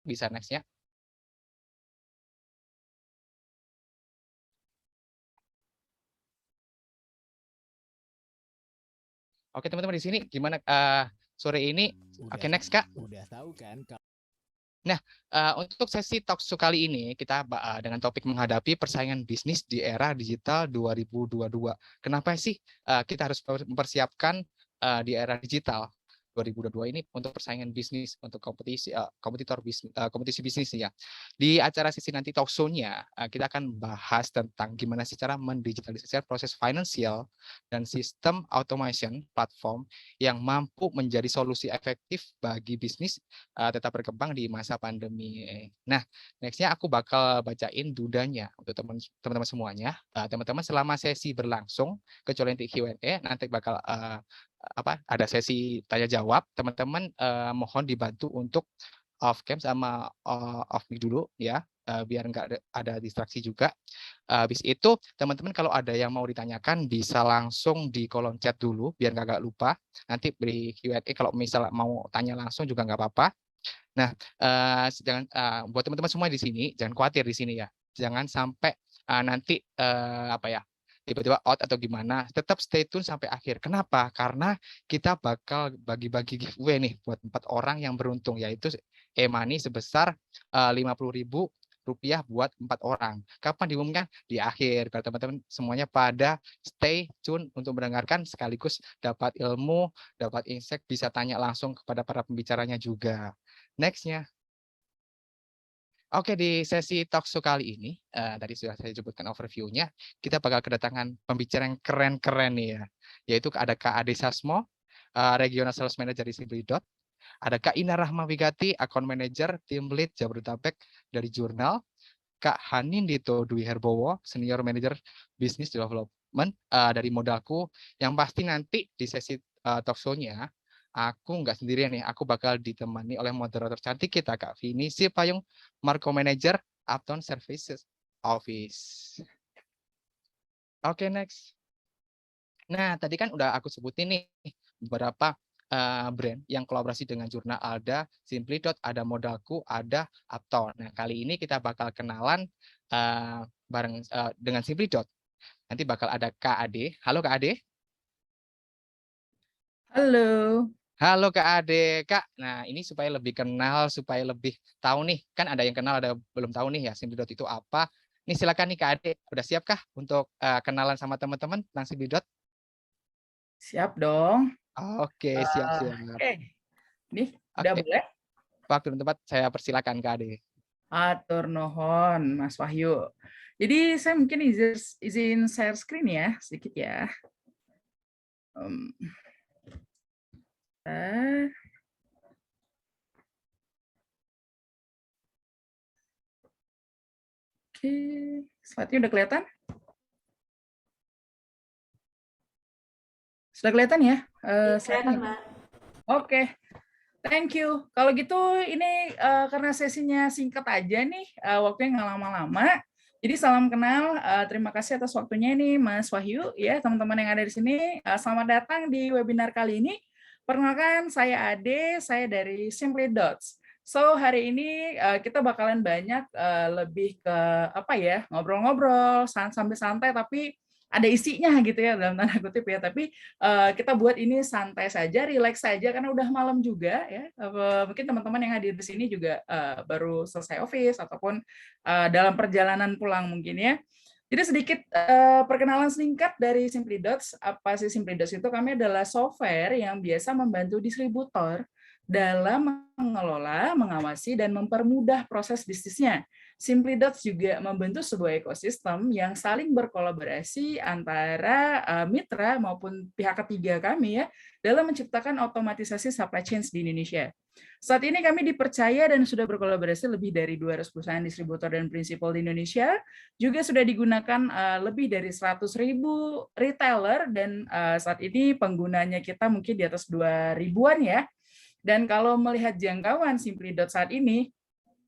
Bisa next ya. Oke teman-teman di sini gimana sore ini? Oke next Kak. Udah tahu kan? Nah, untuk sesi talk show kali ini kita dengan topik menghadapi persaingan bisnis di era digital 2022. Kenapa sih kita harus mempersiapkan di era digital 2022 ini untuk persaingan bisnis, untuk kompetisi bisnis ya. Di acara sesi nanti talk show-nya kita akan bahas tentang gimana sih cara mendigitalisasi proses finansial dan sistem automation platform yang mampu menjadi solusi efektif bagi bisnis tetap berkembang di masa pandemi. Nah, next-nya aku bakal bacain dudanya untuk teman-teman semuanya. Teman-teman selama sesi berlangsung, kecuali nanti Q&A, nanti bakal ada sesi tanya jawab. Teman-teman mohon dibantu untuk off cam sama off mic dulu ya, biar nggak ada distraksi juga. Habis itu teman-teman kalau ada yang mau ditanyakan bisa langsung di kolom chat dulu biar nggak lupa. Nanti beri Q&A kalau misal mau tanya langsung juga nggak apa-apa. Nah, jangan buat teman-teman semua di sini jangan khawatir di sini ya. Jangan sampai nanti tiba-tiba out atau gimana. Tetap stay tune sampai akhir. Kenapa? Karena kita bakal bagi-bagi giveaway nih buat 4 orang yang beruntung, yaitu e-money sebesar 50.000 rupiah buat 4 orang. Kapan diumumkan? Di akhir. Kalau teman-teman semuanya pada stay tune untuk mendengarkan sekaligus dapat ilmu, dapat insight, bisa tanya langsung kepada para pembicaranya juga. Next-nya. Oke, di sesi talk show kali ini, tadi sudah saya sebutkan overview-nya, kita bakal kedatangan pembicara yang keren-keren nih ya, yaitu ada Kak Ade Sasmo, Regional Sales Manager di Simply.Dot, ada Kak Ina Rahmawigati, Account Manager, Team Lead Jabodetabek dari Jurnal, Kak Hanindito Dwi Herbowo, Senior Manager Business Development dari Modalku, yang pasti nanti di sesi talk show-nya, aku nggak sendirian nih, aku bakal ditemani oleh moderator cantik kita, Kak Vini Sipayung, Marco Manager, Uptown Services Office. Oke, next. Nah, tadi kan udah aku sebutin nih beberapa brand yang kolaborasi dengan Jurnal Alda, Simply.Dot, ada Modalku, ada Uptown. Nah, kali ini kita bakal kenalan bareng dengan Simply.Dot. Nanti bakal ada Kak Ade. Halo Kak Ade. Halo. Halo Kak Ade, Kak. Nah, ini supaya lebih kenal, supaya lebih tahu nih. Kan ada yang kenal, ada belum tahu nih ya, Simply.Dot itu apa. Nih silakan nih Kak Ade, udah siapkah untuk kenalan sama teman-teman tentang Simply.Dot? Siap dong. Oke, siap-siap. Oke. Nih, udah boleh? Waktu dan tempat saya persilakan Kak Ade. Atur nuhun, Mas Wahyu. Jadi saya mungkin izin share screen ya, sedikit ya. Oke, slide-nya udah kelihatan? Sudah kelihatan ya? Kelihatan, Mbak. Oke, thank you. Kalau gitu ini karena sesinya singkat aja nih, waktunya nggak lama-lama. Jadi salam kenal, terima kasih atas waktunya ini Mas Wahyu, ya teman-teman yang ada di sini. Selamat datang di webinar kali ini. Perkenalkan, saya Ade, saya dari Simply.Dots. So hari ini kita bakalan banyak lebih ke ngobrol-ngobrol, sambil santai tapi ada isinya gitu ya dalam tanda kutip ya, tapi kita buat ini santai saja, relax saja karena udah malam juga ya. Mungkin teman-teman yang hadir di sini juga baru selesai office ataupun dalam perjalanan pulang mungkin ya. Jadi sedikit perkenalan singkat dari Simply.Dots. Apa sih Simply.Dots itu? Kami adalah software yang biasa membantu distributor dalam mengelola, mengawasi, dan mempermudah proses bisnisnya. Simply.Dots juga membentuk sebuah ekosistem yang saling berkolaborasi antara mitra maupun pihak ketiga kami ya dalam menciptakan otomatisasi supply chain di Indonesia. Saat ini kami dipercaya dan sudah berkolaborasi lebih dari 200 perusahaan distributor dan prinsipal di Indonesia, juga sudah digunakan lebih dari 100.000 retailer dan saat ini penggunanya kita mungkin di atas 2.000-an ya. Dan kalau melihat jangkauan Simply.Dots saat ini,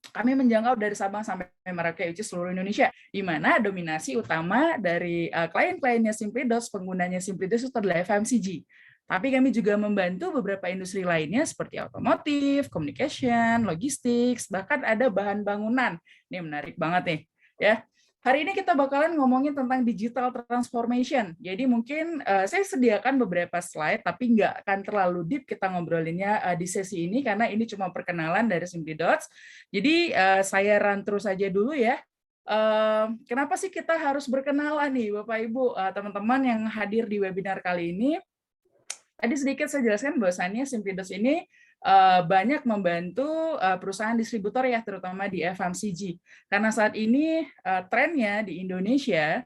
kami menjangkau dari Sabang sampai Merauke, which is seluruh Indonesia, di mana dominasi utama dari klien-kliennya Simply.Dots, penggunanya Simply.Dots itu adalah FMCG. Tapi kami juga membantu beberapa industri lainnya seperti otomotif, communication, logistics, bahkan ada bahan bangunan. Ini menarik banget nih, ya. Hari ini kita bakalan ngomongin tentang digital transformation. Jadi mungkin saya sediakan beberapa slide, tapi nggak akan terlalu deep kita ngobrolinnya di sesi ini, karena ini cuma perkenalan dari Simply Dots. Jadi saya run terus aja dulu ya. Kenapa sih kita harus berkenalan nih, Bapak Ibu, teman-teman yang hadir di webinar kali ini? Tadi sedikit saya jelaskan bahwasannya Simply Dots ini banyak membantu perusahaan distributor ya, terutama di FMCG. Karena saat ini trennya di Indonesia,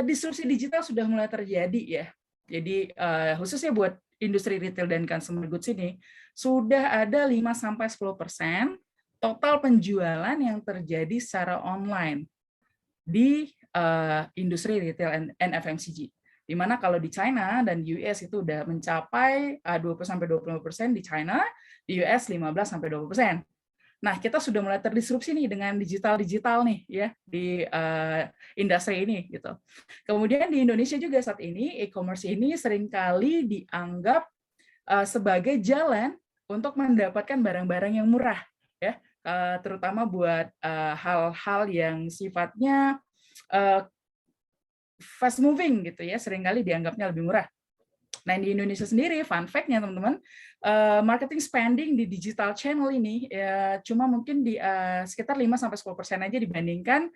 disrupsi digital sudah mulai terjadi ya. Jadi khususnya buat industri retail dan consumer goods ini, sudah ada 5-10% total penjualan yang terjadi secara online di industri retail and FMCG. Di mana kalau di China dan di US itu udah mencapai 20-20% di China, di US 15-20%. Nah, kita sudah mulai terdisrupsi nih dengan digital nih ya di industri ini gitu. Kemudian di Indonesia juga saat ini e-commerce ini seringkali dianggap sebagai jalan untuk mendapatkan barang-barang yang murah ya, terutama buat hal-hal yang sifatnya fast moving gitu ya, seringkali dianggapnya lebih murah. Nah, di Indonesia sendiri, fun fact-nya teman-teman, marketing spending di digital channel ini ya, cuma mungkin di sekitar 5-10% aja dibandingkan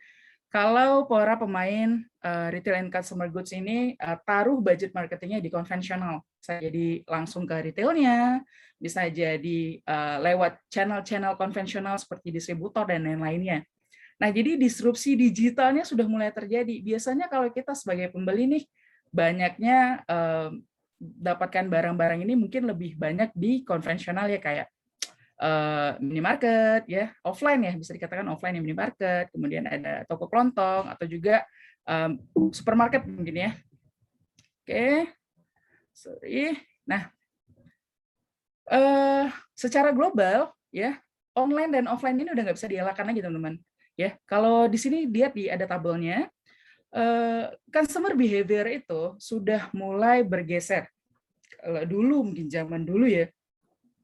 kalau para pemain retail and consumer goods ini taruh budget marketingnya di konvensional. Bisa jadi langsung ke retailnya, bisa jadi lewat channel-channel konvensional seperti distributor dan lain-lainnya. Nah, jadi disrupsi digitalnya sudah mulai terjadi. Biasanya kalau kita sebagai pembeli nih, banyaknya dapatkan barang-barang ini mungkin lebih banyak di konvensional ya, kayak minimarket ya, offline ya, bisa dikatakan offline ya, minimarket, kemudian ada toko kelontong atau juga supermarket mungkin ya. Oke, sorry. Nah, secara global ya, online dan offline ini udah nggak bisa dielakkan lagi teman-teman. Ya, kalau di sini lihat ada tabelnya, consumer behavior itu sudah mulai bergeser. Kalau dulu mungkin zaman dulu ya,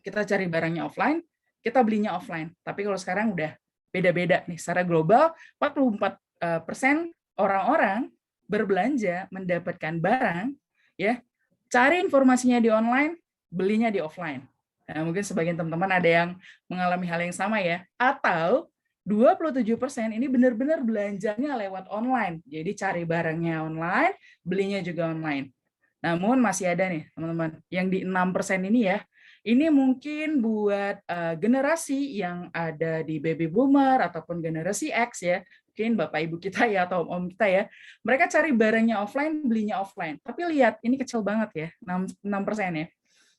kita cari barangnya offline, kita belinya offline. Tapi kalau sekarang udah beda-beda nih. Secara global, 44% orang-orang berbelanja mendapatkan barang, ya, cari informasinya di online, belinya di offline. Nah, mungkin sebagian teman-teman ada yang mengalami hal yang sama ya. Atau 27% ini benar-benar belanjanya lewat online. Jadi cari barangnya online, belinya juga online. Namun masih ada nih teman-teman, yang di 6% ini ya, ini mungkin buat generasi yang ada di baby boomer ataupun generasi X ya, mungkin bapak ibu kita ya atau om kita ya, mereka cari barangnya offline, belinya offline. Tapi lihat, ini kecil banget ya, 6% ya.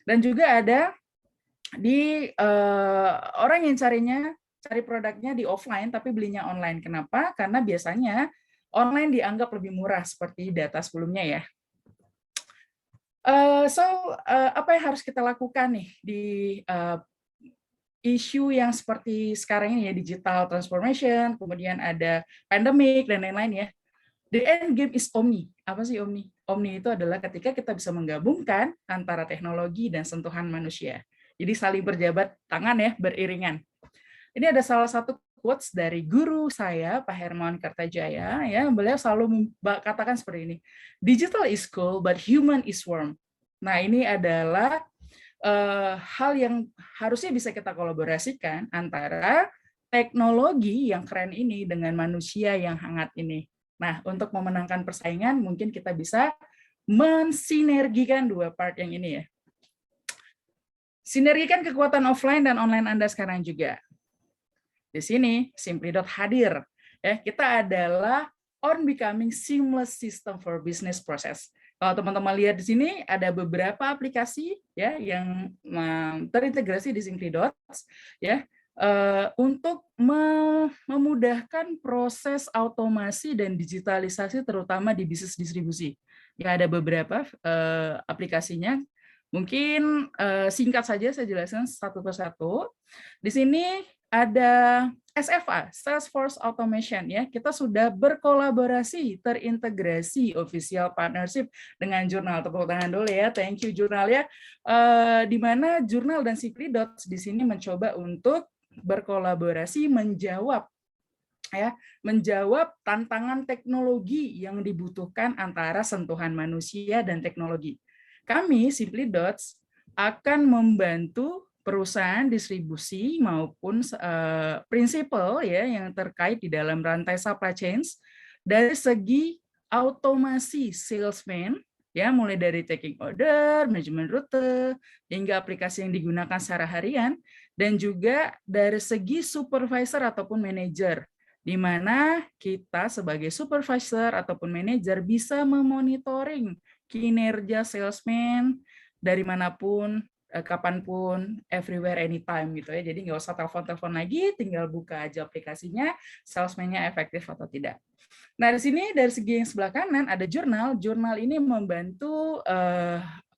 Dan juga ada di orang yang cari produknya di offline tapi belinya online. Kenapa? Karena biasanya online dianggap lebih murah seperti data sebelumnya ya. Apa yang harus kita lakukan nih di isu yang seperti sekarang ini ya, digital transformation, kemudian ada pandemic dan lain-lain ya. The end game is omni. Apa sih omni? Omni itu adalah ketika kita bisa menggabungkan antara teknologi dan sentuhan manusia. Jadi saling berjabat tangan ya, beriringan. Ini ada salah satu quotes dari guru saya, Pak Hermawan Kartajaya, ya, beliau selalu katakan seperti ini, digital is cool, but human is warm. Nah, ini adalah hal yang harusnya bisa kita kolaborasikan antara teknologi yang keren ini dengan manusia yang hangat ini. Nah, untuk memenangkan persaingan, mungkin kita bisa mensinergikan dua part yang ini ya. Sinergikan kekuatan offline dan online Anda sekarang juga. Di sini Simply Dot hadir. Ya, kita adalah on becoming seamless system for business process. Kalau teman-teman lihat di sini ada beberapa aplikasi ya yang terintegrasi di Simply Dots ya untuk memudahkan proses automasi dan digitalisasi terutama di bisnis distribusi. Ya, ada beberapa aplikasinya. Mungkin singkat saja saya jelaskan satu persatu. Di sini ada SFA, Salesforce Automation ya. Kita sudah berkolaborasi, terintegrasi official partnership dengan jurnal. Tepuk tangan dulu ya. Thank you jurnal ya. Di mana jurnal dan Simply Dots di sini mencoba untuk berkolaborasi menjawab tantangan teknologi yang dibutuhkan antara sentuhan manusia dan teknologi. Kami Simply Dots akan membantu perusahaan distribusi maupun prinsipal ya yang terkait di dalam rantai supply chains dari segi automasi salesman ya, mulai dari taking order, manajemen rute, hingga aplikasi yang digunakan secara harian, dan juga dari segi supervisor ataupun manajer, di mana kita sebagai supervisor ataupun manajer bisa memonitoring kinerja salesman dari manapun, kapanpun, everywhere, anytime gitu ya. Jadi nggak usah telepon-telepon lagi, tinggal buka aja aplikasinya, salesman-nya efektif atau tidak. Nah, di sini dari segi yang sebelah kanan ada jurnal. Jurnal ini membantu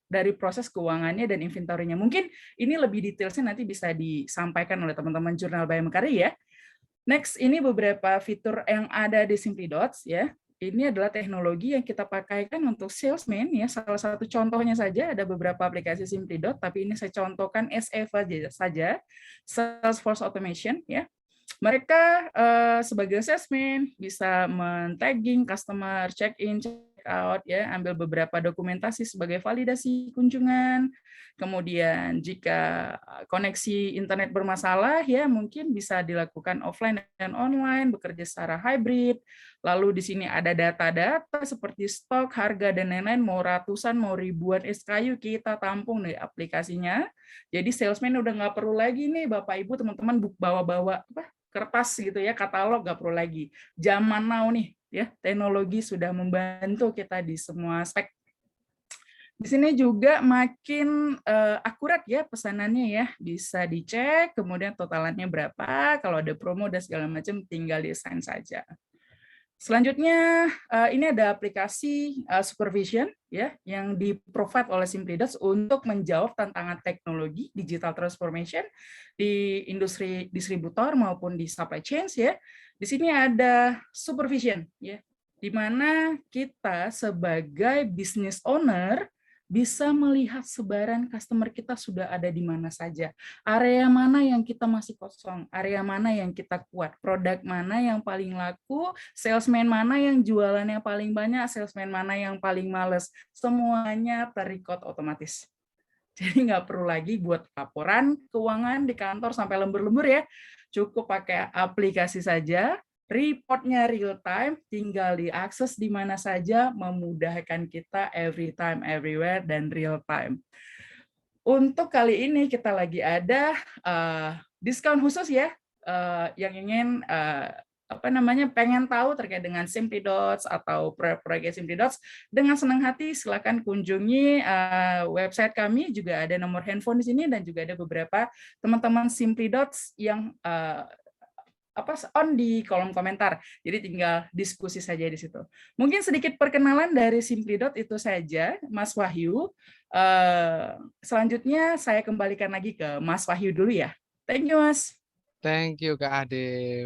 dari proses keuangannya dan inventorinya. Mungkin ini lebih detailsnya nanti bisa disampaikan oleh teman-teman jurnal by Mekari ya. Next, ini beberapa fitur yang ada di Simply Dots ya. Ini adalah teknologi yang kita pakaikan untuk salesman ya. Salah satu contohnya saja ada beberapa aplikasi Simply Dots, tapi ini saya contohkan SF saja, Salesforce Automation ya. Mereka sebagai salesman bisa men-tagging customer, check-in, check-out ya, ambil beberapa dokumentasi sebagai validasi kunjungan. Kemudian jika koneksi internet bermasalah ya mungkin bisa dilakukan offline dan online, bekerja secara hybrid. Lalu di sini ada data-data seperti stok, harga dan lain-lain, mau ratusan, mau ribuan SKU kita tampung di aplikasinya. Jadi salesman udah nggak perlu lagi nih Bapak Ibu teman-teman bawa-bawa kertas gitu ya, katalog nggak perlu lagi. Zaman now nih ya, teknologi sudah membantu kita di semua aspek. Di sini juga makin akurat ya pesanannya ya, bisa dicek, kemudian totalannya berapa, kalau ada promo dan segala macam tinggal di-assign saja. Selanjutnya ini ada aplikasi supervision ya yang di-provide oleh Simply Dots untuk menjawab tantangan teknologi digital transformation di industri distributor maupun di supply chains ya. Di sini ada supervision ya, di mana kita sebagai business owner bisa melihat sebaran customer kita sudah ada di mana saja. Area mana yang kita masih kosong, area mana yang kita kuat, produk mana yang paling laku, salesman mana yang jualannya paling banyak, salesman mana yang paling males. Semuanya ter-record otomatis. Jadi nggak perlu lagi buat laporan keuangan di kantor sampai lembur-lembur ya. Cukup pakai aplikasi saja, reportnya real time, tinggal diakses di mana saja, memudahkan kita every time, everywhere, dan real time. Untuk kali ini kita lagi ada diskon khusus ya, yang ingin pengen tahu terkait dengan Simply Dots atau proyek Simply Dots, dengan senang hati silakan kunjungi website kami, juga ada nomor handphone di sini dan juga ada beberapa teman-teman Simply Dots yang on di kolom komentar. Jadi tinggal diskusi saja di situ. Mungkin sedikit perkenalan dari Simply Dot itu saja, Mas Wahyu. Selanjutnya saya kembalikan lagi ke Mas Wahyu dulu ya. Thank you, Mas. Thank you Kak Ade.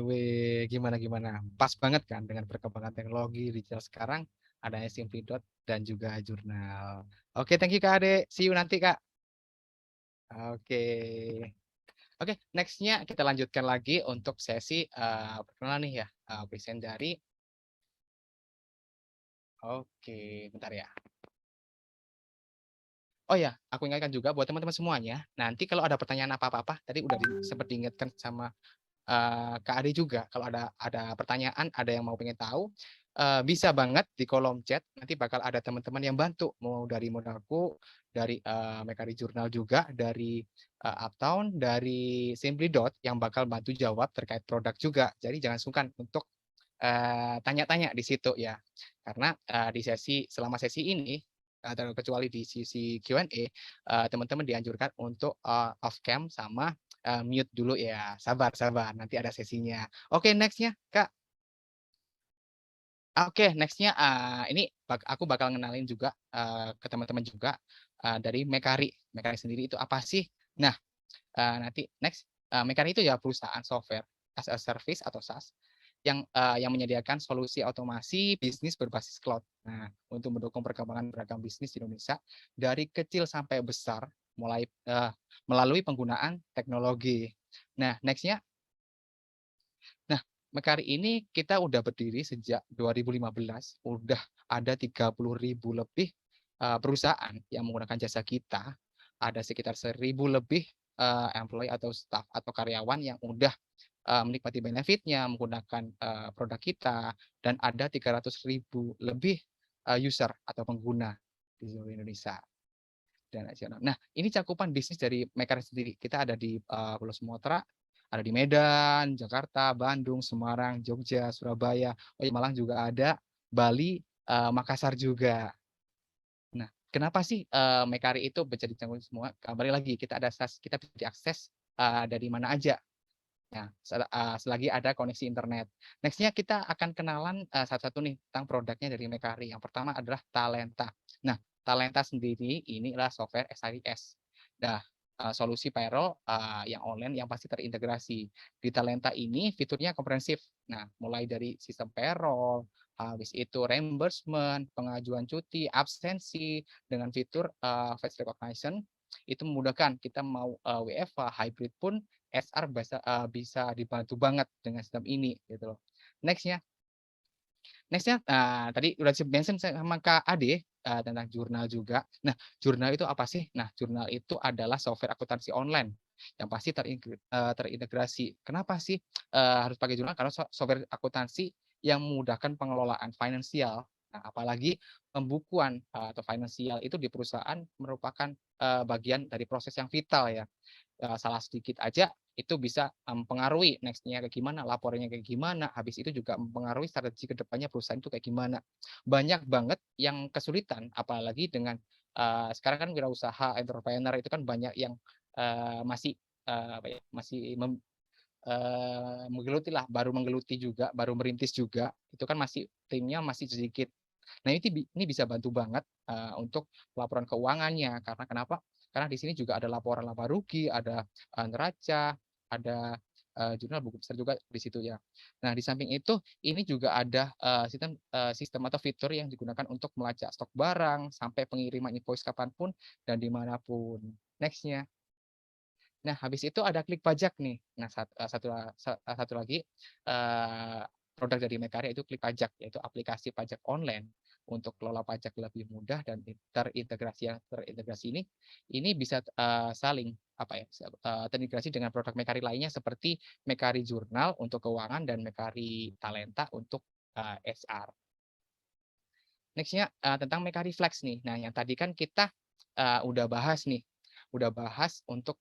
Gimana? Pas banget kan dengan perkembangan teknologi digital sekarang, adanya Simply Dot dan juga jurnal. Oke, thank you Kak Ade. See you nanti Kak. Oke. Oke, next-nya kita lanjutkan lagi untuk sesi perkenalan nih ya, present dari. Oke, bentar ya. Oh ya, aku ingatkan juga buat teman-teman semuanya, nanti kalau ada pertanyaan apa-apa, tadi udah sempat diingatkan sama Kak Ade juga, kalau ada pertanyaan, ada yang mau pengen tahu, bisa banget di kolom chat, nanti bakal ada teman-teman yang bantu, mau dari Modalku, dari Mekari Jurnal juga, dari Uptown, dari Simply Dot, yang bakal bantu jawab terkait produk juga. Jadi jangan sungkan untuk tanya-tanya di situ ya, karena selama sesi ini, kecuali di sisi Q&A, teman-teman dianjurkan untuk off cam sama mute dulu ya. Sabar, nanti ada sesinya. Oke, next-nya Kak. Oke, next-nya ini aku bakal ngenalin juga ke teman-teman juga dari Mekari. Mekari sendiri itu apa sih? Nah, nanti next, Mekari itu ya perusahaan software as a Service atau SaaS yang menyediakan solusi otomasi bisnis berbasis cloud. Nah, untuk mendukung perkembangan beragam bisnis di Indonesia dari kecil sampai besar, mulai melalui penggunaan teknologi. Nah, next-nya. Nah, Mekari ini kita udah berdiri sejak 2015, udah ada 30.000 lebih perusahaan yang menggunakan jasa kita. Ada sekitar 1.000 lebih employee atau staff atau karyawan yang udah menikmati benefitnya menggunakan produk kita, dan ada 300.000 lebih user atau pengguna di seluruh Indonesia dan nasional. Nah, ini cakupan bisnis dari Mekari sendiri. Kita ada di Pulau Sumatera, ada di Medan, Jakarta, Bandung, Semarang, Jogja, Surabaya, oh ya, Malang juga ada, Bali, Makassar juga. Nah, kenapa sih Mekari itu menjadi canggung semua? Kembali lagi, kita ada kita bisa diakses dari mana aja. Nah, selagi ada koneksi internet. Next-nya kita akan kenalan satu-satu nih tentang produknya dari Mekari. Yang pertama adalah Talenta. Nah, Talenta sendiri ini adalah software SIS. Nah, solusi payroll yang online yang pasti terintegrasi. Di Talenta ini fiturnya komprehensif. Nah, mulai dari sistem payroll, habis itu reimbursement, pengajuan cuti, absensi, dengan fitur face recognition, itu memudahkan kita mau WFH, hybrid pun SR bisa dibantu banget dengan sistem ini gitu loh. Next-nya. Next-nya tadi udah mention sama Kak Ade tentang jurnal juga. Nah, jurnal itu apa sih? Nah, jurnal itu adalah software akuntansi online yang pasti terintegrasi. Kenapa sih harus pakai jurnal? Karena software akuntansi yang memudahkan pengelolaan finansial. Nah, apalagi pembukuan atau finansial itu di perusahaan merupakan bagian dari proses yang vital ya. Salah sedikit aja itu bisa mempengaruhi next-nya kayak gimana, laporannya kayak gimana, habis itu juga mempengaruhi strategi ke depannya perusahaan itu kayak gimana. Banyak banget yang kesulitan, apalagi dengan sekarang kan wirausaha entrepreneur itu kan banyak yang masih masih menggeluti lah, baru menggeluti juga, baru merintis juga, itu kan masih timnya masih sedikit. Nah, ini bisa bantu banget untuk laporan keuangannya. Karena kenapa? Karena di sini juga ada laporan laba rugi, ada neraca, ada jurnal buku besar juga di situ ya. Nah, di samping itu ini juga ada sistem atau fitur yang digunakan untuk melacak stok barang sampai pengiriman invoice kapanpun dan dimanapun. Next-nya. Nah, habis itu ada klik pajak nih. Nah, satu lagi produk dari Mekari itu klik pajak, yaitu aplikasi pajak online untuk kelola pajak lebih mudah dan terintegrasi ini bisa saling terintegrasi dengan produk Mekari lainnya seperti Mekari Jurnal untuk keuangan dan Mekari Talenta untuk HR. Next-nya tentang Mekari Flex nih. Nah, yang tadi kan kita udah bahas nih, untuk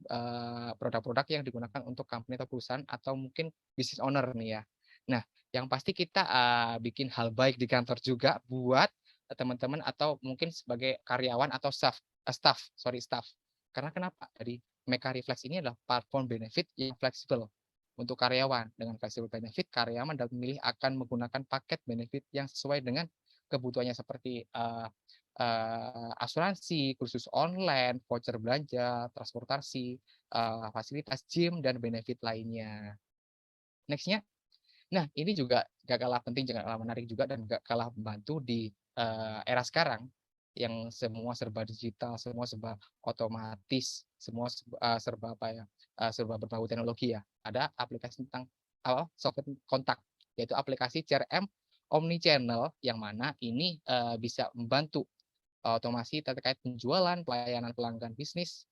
produk-produk yang digunakan untuk company atau perusahaan atau mungkin business owner nih ya. Nah, yang pasti kita bikin hal baik di kantor juga buat teman-teman atau mungkin sebagai karyawan atau staff. Karena kenapa? Dari Mekari Flex ini adalah platform benefit yang fleksibel untuk karyawan. Dengan fleksibel benefit, karyawan dapat memilih akan menggunakan paket benefit yang sesuai dengan kebutuhannya seperti asuransi, kursus online, voucher belanja, transportasi, fasilitas gym, dan benefit lainnya. Next-nya. Nah, ini juga gak kalah penting, gak kalah menarik juga, dan gak kalah membantu di era sekarang yang semua serba digital, semua serba otomatis, semua serba berbau teknologi ya. Ada aplikasi tentang software kontak, yaitu aplikasi CRM omnichannel yang mana ini bisa membantu otomasi terkait penjualan, pelayanan pelanggan bisnis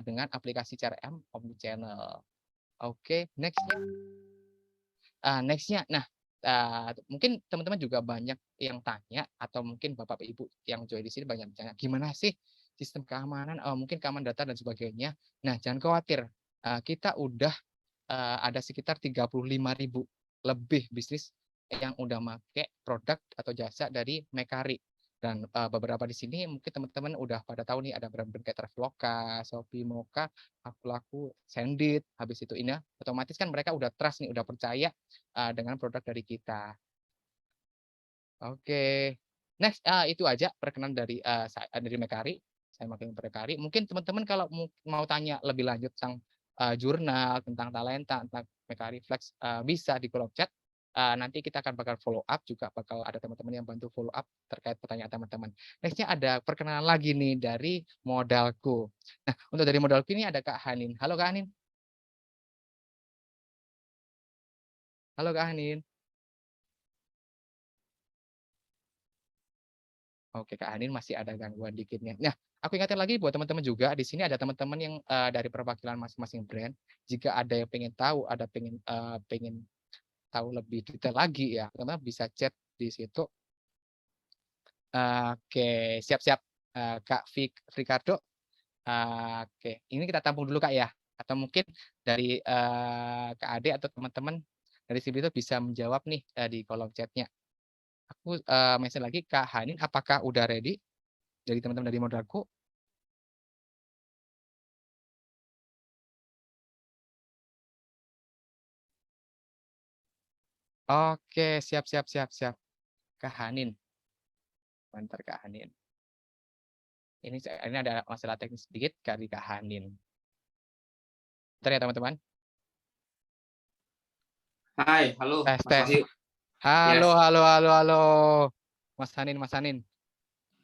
dengan aplikasi CRM omnichannel. Oke, next-nya. Next-nya, nah mungkin teman-teman juga banyak yang tanya atau mungkin Bapak Ibu yang join di sini banyak bertanya, gimana sih sistem keamanan, mungkin keamanan data dan sebagainya. Nah, jangan khawatir, kita udah ada sekitar 35.000 lebih bisnis yang udah make produk atau jasa dari Mekari. Dan beberapa di sini mungkin teman-teman udah pada tahu nih ada brand-brand kayak Traveloka, Shopee, Moka, Aku, Sendit, habis itu ini otomatis kan mereka udah trust nih, udah percaya dengan produk dari kita. Oke. Next, itu aja perkenalan dari Mekari. Saya Mekari. Mungkin teman-teman kalau mau tanya lebih lanjut tentang jurnal, tentang talenta, tentang Meka Reflex, bisa di kolom chat. Nanti kita akan bakal follow up, juga bakal ada teman-teman yang bantu follow up terkait pertanyaan teman-teman. Next-nya ada perkenalan lagi nih dari modalku. Nah, untuk dari modalku ini ada Kak Hanin. Halo Kak Hanin. Halo Kak Hanin. Oke, Kak Hanin masih ada gangguan dikitnya. Nah, aku ingatkan lagi buat teman-teman juga, di sini ada teman-teman yang dari perwakilan masing-masing brand. Jika ada yang pengen tahu, ada pengen tahu lebih detail lagi ya, teman-teman bisa chat di situ. Oke, siap-siap Kak Ricardo. Oke, ini kita tampung dulu Kak ya. Atau mungkin dari Kak Ade atau teman-teman dari sini itu bisa menjawab nih di kolom chatnya. Aku mention lagi Kak Hanin, apakah udah ready dari teman-teman dari modalku? Oke, siap siap siap siap. Kak Hanin. Bentar Kak Hanin. Ini ada masalah teknis sedikit dari Kak Hanin. Bentar ya teman-teman. Hai, halo Tes Mas tes. Wahyu. Halo, Yes. halo, halo, halo. Mas Hanin, Mas Hanin.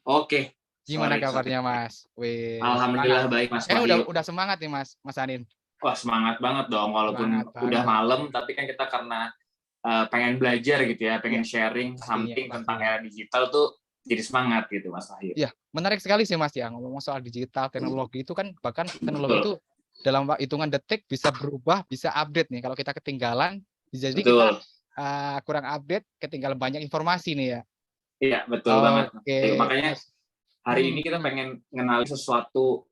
Oke. Gimana Sorry. kabarnya Mas? Wih, semangat. Alhamdulillah baik Mas Udah Wahyu. udah semangat nih Mas Hanin. Wah, semangat banget dong walaupun Semangat udah banget. malam, tapi kan kita karena pengen belajar gitu ya, pengen Iya, sharing pastinya, something tentang pastinya. era digital tuh jadi semangat gitu Mas Wahyu. Iya, menarik sekali sih Mas ya, ngomong soal digital, teknologi itu kan bahkan teknologi Betul. itu dalam hitungan detik bisa berubah, bisa update nih. Kalau kita ketinggalan, jadi kita Betul. kurang update, ketinggalan banyak informasi nih ya. Iya, betul banget. Oke, Makanya terus hari ini kita pengen ngenalin sesuatu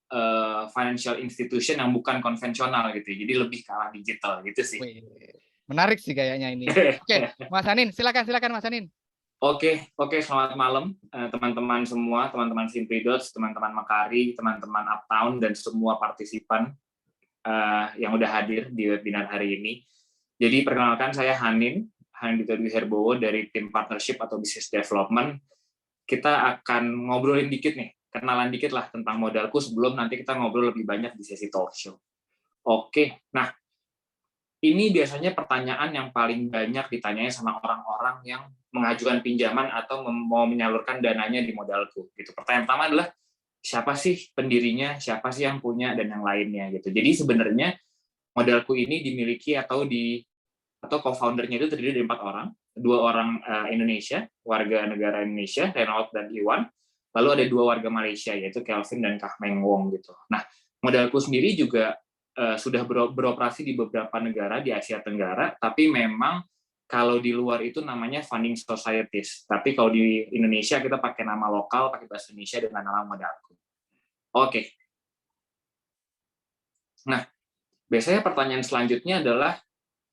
financial institution yang bukan konvensional gitu. Jadi lebih ke arah digital gitu sih. wih, menarik sih kayaknya ini. Oke, Mas Hanin, silakan Mas Hanin. Oke, selamat malam teman-teman semua, teman-teman Simply Dots, teman-teman Makari, teman-teman Uptown, dan semua partisipan yang udah hadir di webinar hari ini. Jadi perkenalkan saya Hanin Dwi Herbowo dari tim partnership atau business development. Kita akan ngobrolin dikit nih, kenalan dikit lah tentang modalku sebelum nanti kita ngobrol lebih banyak di sesi talk show. Oke, nah ini biasanya pertanyaan yang paling banyak ditanyanya sama orang-orang yang mengajukan pinjaman atau mau menyalurkan dananya di modalku. Gitu. Pertanyaan pertama adalah siapa sih pendirinya, siapa sih yang punya, dan yang lainnya gitu. Jadi sebenarnya modalku ini dimiliki atau co-foundernya itu terdiri dari 4 orang, 2 orang Indonesia, warga negara Indonesia, Renault dan Iwan, lalu ada 2 warga Malaysia yaitu Kelvin dan Kah Meng Wong gitu. Nah, modalku sendiri juga sudah beroperasi di beberapa negara di Asia Tenggara, tapi memang kalau di luar itu namanya funding societies. Tapi kalau di Indonesia kita pakai nama lokal, pakai bahasa Indonesia dengan nama modalku. Oke. Nah, biasanya pertanyaan selanjutnya adalah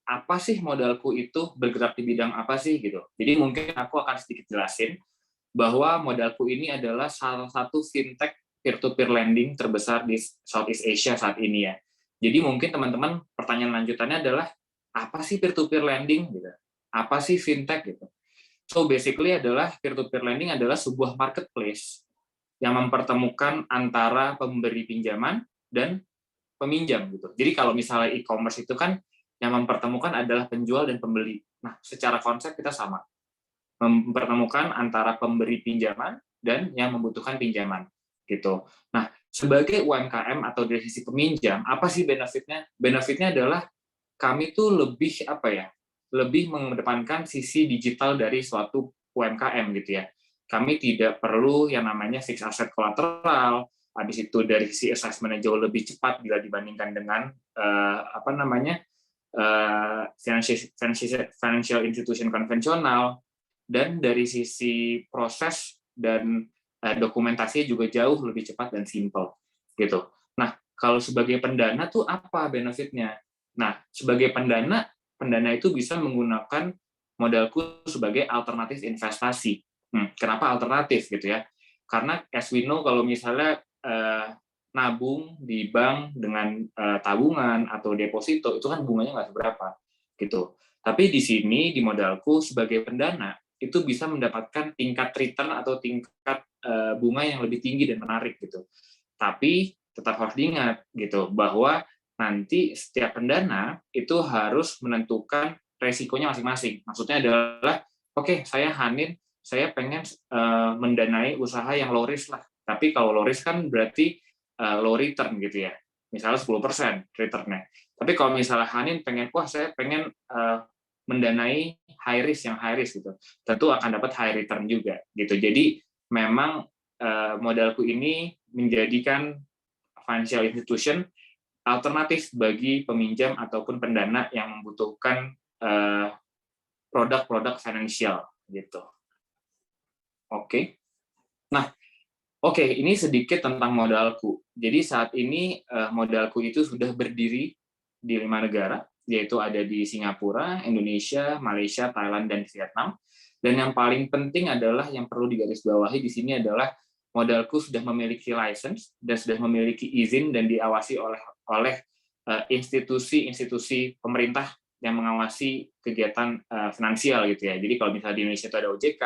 apa sih modalku itu, bergerak di bidang apa sih gitu. Jadi mungkin aku akan sedikit jelasin bahwa modalku ini adalah salah satu fintech peer-to-peer lending terbesar di Southeast Asia saat ini ya. Jadi mungkin teman-teman pertanyaan lanjutannya adalah apa sih peer-to-peer lending gitu? Apa sih fintech gitu? So basically adalah peer-to-peer lending adalah sebuah marketplace yang mempertemukan antara pemberi pinjaman dan peminjam gitu. Jadi kalau misalnya e-commerce itu kan yang mempertemukan adalah penjual dan pembeli. Nah, secara konsep kita sama. Mempertemukan antara pemberi pinjaman dan yang membutuhkan pinjaman gitu. Nah, sebagai UMKM atau dari sisi peminjam, apa sih benefitnya? Benefitnya adalah kami tuh lebih lebih mengedepankan sisi digital dari suatu UMKM gitu ya. Kami tidak perlu yang namanya fixed asset collateral, habis itu dari sisi assessment jauh lebih cepat bila dibandingkan dengan financial institution konvensional, dan dari sisi proses dan dokumentasi juga jauh lebih cepat dan simple gitu. Nah, kalau sebagai pendana tuh apa benefitnya? Nah, sebagai pendana itu bisa menggunakan modalku sebagai alternatif investasi. Kenapa alternatif gitu ya? Karena as we know kalau misalnya nabung di bank dengan tabungan atau deposito itu kan bunganya nggak seberapa gitu. Tapi di sini di modalku sebagai pendana itu bisa mendapatkan tingkat return atau tingkat bunga yang lebih tinggi dan menarik gitu. Tapi tetap harus diingat gitu bahwa nanti setiap pendana itu harus menentukan resikonya masing-masing. Maksudnya adalah, oke, saya pengen mendanai usaha yang low risk lah. Tapi kalau low risk kan berarti low return gitu ya. Misalnya 10% return-nya. Tapi kalau misalnya Hanin pengen, saya pengen mendanai high risk gitu. Tentu akan dapat high return juga gitu. Jadi memang modalku ini menjadikan financial institution alternatif bagi peminjam ataupun pendana yang membutuhkan produk-produk finansial gitu. Oke. Nah, ini sedikit tentang modalku. Jadi saat ini modalku itu sudah berdiri di 5 negara, yaitu ada di Singapura, Indonesia, Malaysia, Thailand, dan Vietnam. Dan yang paling penting adalah yang perlu digarisbawahi di sini adalah modalku sudah memiliki license dan sudah memiliki izin dan diawasi oleh institusi-institusi pemerintah yang mengawasi kegiatan finansial gitu ya. Jadi kalau misalnya di Indonesia itu ada OJK,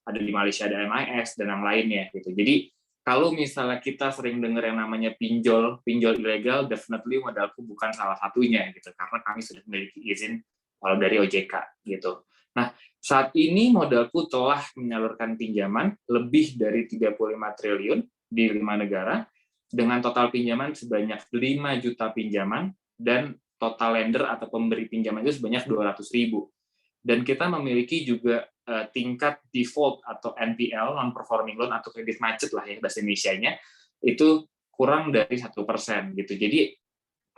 ada di Malaysia ada MIS dan yang lainnya gitu. Jadi kalau misalnya kita sering dengar yang namanya pinjol ilegal, definitely modalku bukan salah satunya gitu, karena kami sudah memiliki izin kalau dari OJK gitu. Nah, saat ini modalku telah menyalurkan pinjaman lebih dari 35 triliun di 5 negara, dengan total pinjaman sebanyak 5 juta pinjaman, dan total lender atau pemberi pinjaman itu sebanyak 200.000. Dan kita memiliki juga tingkat default atau NPL, non-performing loan atau kredit macet lah ya bahasa Indonesianya, itu kurang dari 1% gitu. Jadi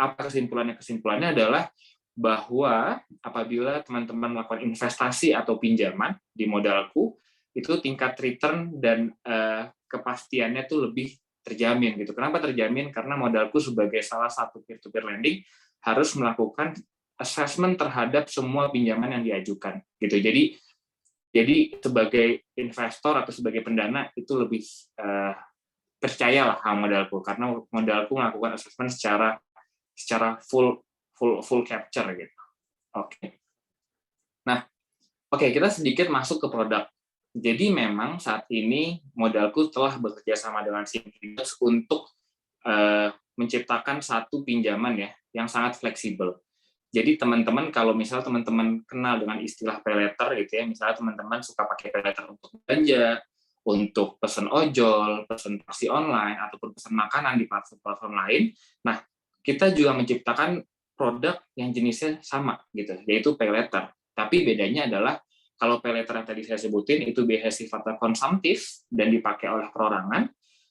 apa kesimpulannya? Kesimpulannya adalah bahwa apabila teman-teman melakukan investasi atau pinjaman di modalku, itu tingkat return dan kepastiannya tuh lebih terjamin gitu. Kenapa terjamin? Karena modalku sebagai salah satu peer-to-peer lending harus melakukan assessment terhadap semua pinjaman yang diajukan gitu. Jadi sebagai investor atau sebagai pendana itu lebih percayalah sama modalku, karena modalku melakukan assessment secara full capture gitu. Nah, kita sedikit masuk ke produk. Jadi memang saat ini modalku telah bekerja sama dengan Simplidos untuk menciptakan satu pinjaman ya yang sangat fleksibel. Jadi teman-teman kalau misalnya teman-teman kenal dengan istilah pay letter gitu ya, misalnya teman-teman suka pakai pay letter untuk belanja, untuk pesan ojol, pesan taksi online, ataupun pesan makanan di platform-platform lain. Nah, kita juga menciptakan produk yang jenisnya sama gitu, yaitu pay letter. Tapi bedanya adalah kalau pay letter yang tadi saya sebutin itu biasanya sifatnya konsumtif dan dipakai oleh perorangan.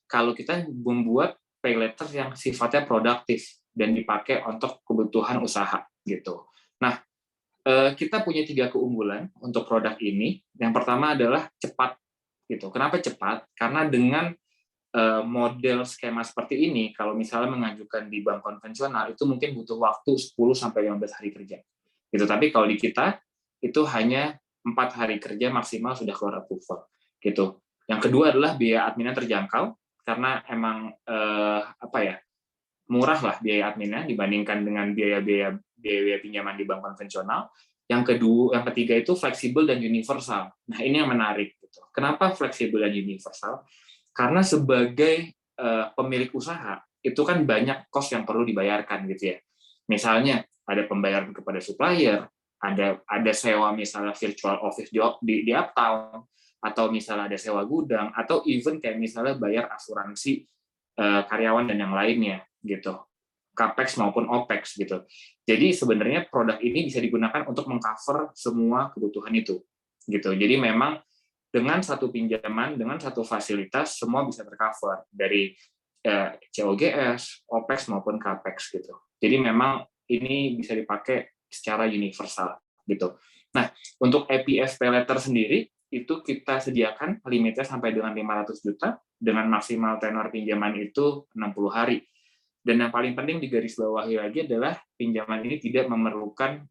Kalau kita membuat pay letter yang sifatnya produktif dan dipakai untuk kebutuhan usaha gitu. Nah, kita punya 3 keunggulan untuk produk ini. Yang pertama adalah cepat gitu. Kenapa cepat? Karena dengan model skema seperti ini, kalau misalnya mengajukan di bank konvensional itu mungkin butuh waktu 10 sampai 15 hari kerja. Gitu. Tapi kalau di kita itu hanya 4 hari kerja maksimal sudah keluar approval. Gitu. Yang kedua adalah biaya adminnya terjangkau karena emang murah lah biaya adminnya dibandingkan dengan biaya pinjaman di bank konvensional. Yang ketiga itu fleksibel dan universal. Nah, ini yang menarik gitu. Kenapa fleksibel dan universal? Karena sebagai pemilik usaha itu kan banyak cost yang perlu dibayarkan gitu ya. Misalnya ada pembayaran kepada supplier, ada sewa misalnya virtual office di uptown, atau misalnya ada sewa gudang, atau even kayak misalnya bayar asuransi karyawan dan yang lainnya gitu, capex maupun opex gitu. Jadi sebenarnya produk ini bisa digunakan untuk mengcover semua kebutuhan itu gitu. Jadi memang dengan satu pinjaman, dengan satu fasilitas semua bisa tercover dari COGS, opex maupun capex gitu. Jadi memang ini bisa dipakai secara universal gitu. Nah, untuk APF Pay Letter sendiri itu kita sediakan limitnya sampai dengan 500 juta dengan maksimal tenor pinjaman itu 60 hari. Dan yang paling penting digarisbawahi lagi adalah pinjaman ini tidak memerlukan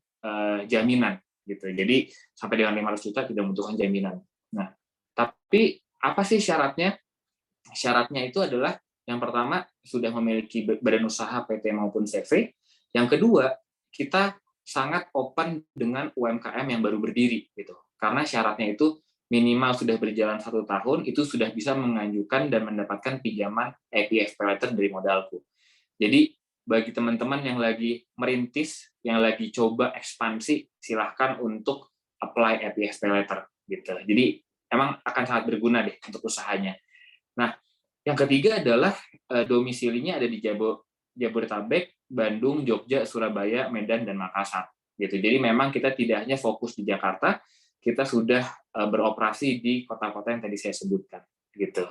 jaminan gitu. Jadi sampai dengan 500 juta tidak membutuhkan jaminan. Nah, tapi apa sih syaratnya? Syaratnya itu adalah yang pertama sudah memiliki badan usaha PT maupun CV. Yang kedua, kita sangat open dengan UMKM yang baru berdiri gitu. Karena syaratnya itu minimal sudah berjalan 1 tahun, itu sudah bisa mengajukan dan mendapatkan pinjaman APF Pay Letter dari modalku. Jadi bagi teman-teman yang lagi merintis, yang lagi coba ekspansi, silahkan untuk apply APS Paylater gitu. Jadi emang akan sangat berguna deh untuk usahanya. Nah, yang ketiga adalah domisilinya ada di Jabodetabek, Bandung, Jogja, Surabaya, Medan, dan Makassar. Gitu. Jadi memang kita tidak hanya fokus di Jakarta, kita sudah beroperasi di kota-kota yang tadi saya sebutkan. Gitu.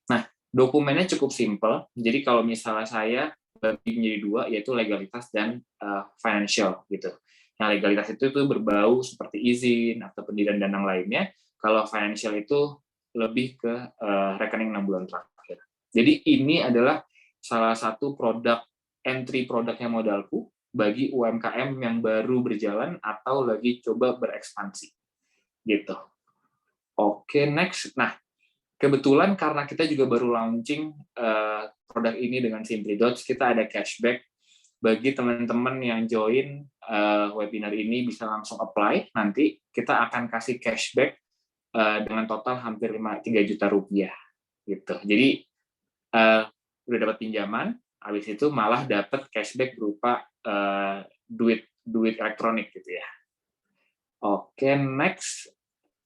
Nah, dokumennya cukup simpel. Jadi kalau misalnya saya bagi menjadi dua, yaitu legalitas dan financial. Gitu. Yang legalitas itu tuh berbau seperti izin atau pendirian dan yang lainnya. Kalau financial itu lebih ke rekening 6 bulan terakhir. Jadi ini adalah salah satu entry produknya Modalku bagi UMKM yang baru berjalan atau lagi coba berekspansi. Gitu. Oke, next. Nah, kebetulan karena kita juga baru launching produk ini dengan SimpliDots, kita ada cashback bagi teman-teman yang join webinar ini bisa langsung apply. Nanti kita akan kasih cashback dengan total hampir 3 juta rupiah gitu. Jadi udah dapat pinjaman, habis itu malah dapat cashback berupa duit elektronik gitu ya. Oke, next.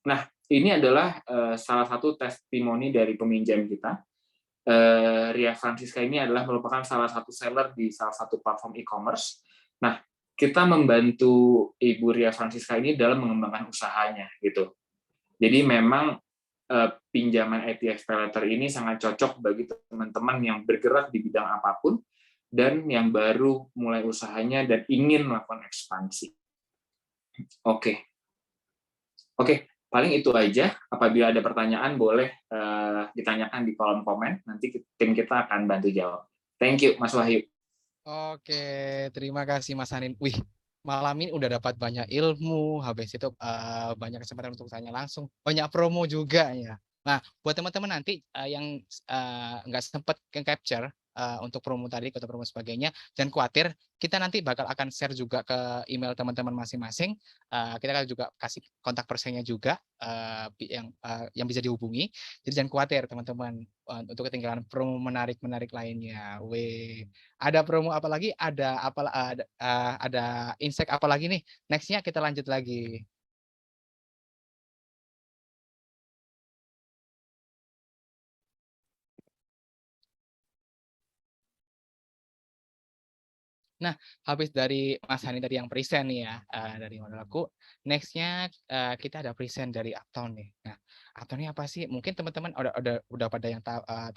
Nah, ini adalah salah satu testimoni dari peminjam kita. Ria Francisca ini adalah merupakan salah satu seller di salah satu platform e-commerce. Nah, kita membantu Ibu Ria Francisca ini dalam mengembangkan usahanya gitu. Jadi memang pinjaman APS Paylater ini sangat cocok bagi teman-teman yang bergerak di bidang apapun dan yang baru mulai usahanya dan ingin melakukan ekspansi. Oke, paling itu aja. Apabila ada pertanyaan boleh ditanyakan di kolom komen. Nanti tim kita akan bantu jawab. Thank you, Mas Wahyu. Oke, terima kasih Mas Hanin. Wih, malam ini udah dapat banyak ilmu, habis itu banyak kesempatan untuk tanya langsung, banyak promo juga ya. Nah, buat teman-teman nanti yang nggak sempat capture untuk promo tadi, atau promo sebagainya, jangan khawatir, kita nanti bakal akan share juga ke email teman-teman masing-masing. Kita akan juga kasih kontak personnya juga yang bisa dihubungi. Jadi jangan khawatir teman-teman untuk ketinggalan promo menarik-menarik lainnya. Ada promo apa lagi? Ada insight apa lagi nih? Next-nya kita lanjut lagi. Nah, habis dari Mas Hani tadi yang present nih ya, dari Modalku, next-nya kita ada present dari Uptown nih. Nah, Uptown ini apa sih? Mungkin teman-teman udah pada yang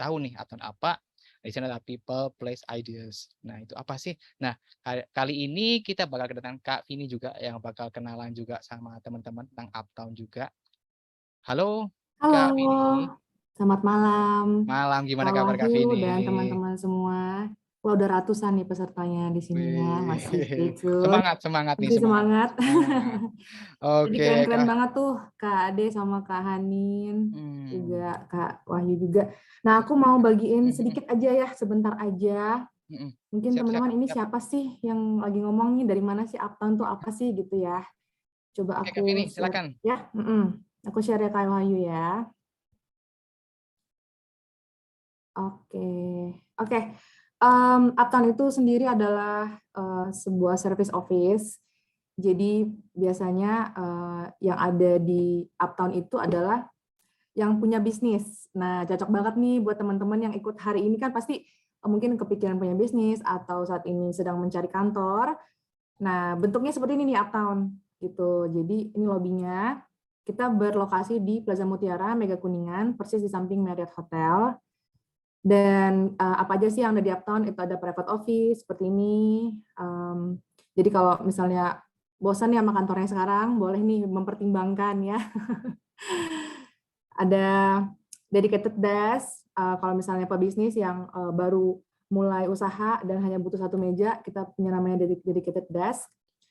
tahu nih Uptown apa. Di sana ada people, place, ideas. Nah, itu apa sih? Nah, kali ini kita bakal kedatangan Kak Vini juga yang bakal kenalan juga sama teman-teman tentang Uptown juga. Halo, Kak Vini. Halo, selamat malam. Malam, gimana Kak kabar Kak Wahyu Vini? dan teman-teman semua. Wah, udah ratusan nih pesertanya di sini ya, masih stay tune. Semangat nih, Masih semangat. Jadi Oke, keren-keren Kak. banget tuh Kak Ade sama Kak Hanin, juga Kak Wahyu juga. Nah, aku mau bagiin sedikit aja ya, sebentar aja. Mungkin teman-teman ini siapa sih yang lagi ngomong nih, dari mana sih Uptown tuh apa sih gitu ya. Coba Oke, aku Kak Vini, share silakan. ya. Aku share ya Kak Wahyu ya. Oke. Uptown itu sendiri adalah sebuah service office. Jadi biasanya yang ada di Uptown itu adalah yang punya bisnis. Nah, cocok banget nih buat teman-teman yang ikut hari ini kan pasti mungkin kepikiran punya bisnis atau saat ini sedang mencari kantor. Nah, bentuknya seperti ini nih Uptown gitu. Jadi ini lobinya. Kita berlokasi di Plaza Mutiara, Mega Kuningan, persis di samping Marriott Hotel. Dan apa aja sih yang ada di Uptown? Itu ada private office seperti ini. Jadi kalau misalnya bosan ya sama kantornya sekarang, boleh nih mempertimbangkan ya. Ada dedicated desk, kalau misalnya pebisnis yang baru mulai usaha dan hanya butuh satu meja, kita punya namanya dedicated desk.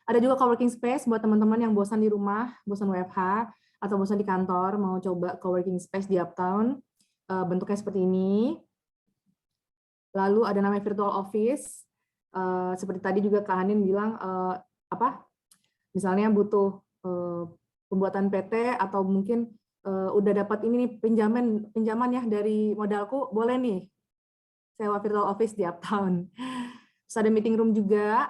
Ada juga coworking space buat teman-teman yang bosan di rumah, bosan WFH, atau bosan di kantor, mau coba coworking space di Uptown. Bentuknya seperti ini. Lalu ada namanya virtual office, seperti tadi juga Kak Hanin bilang, misalnya butuh pembuatan PT atau mungkin udah dapat ini nih pinjaman ya dari Modalku, boleh nih sewa virtual office di Uptown. Terus ada meeting room juga,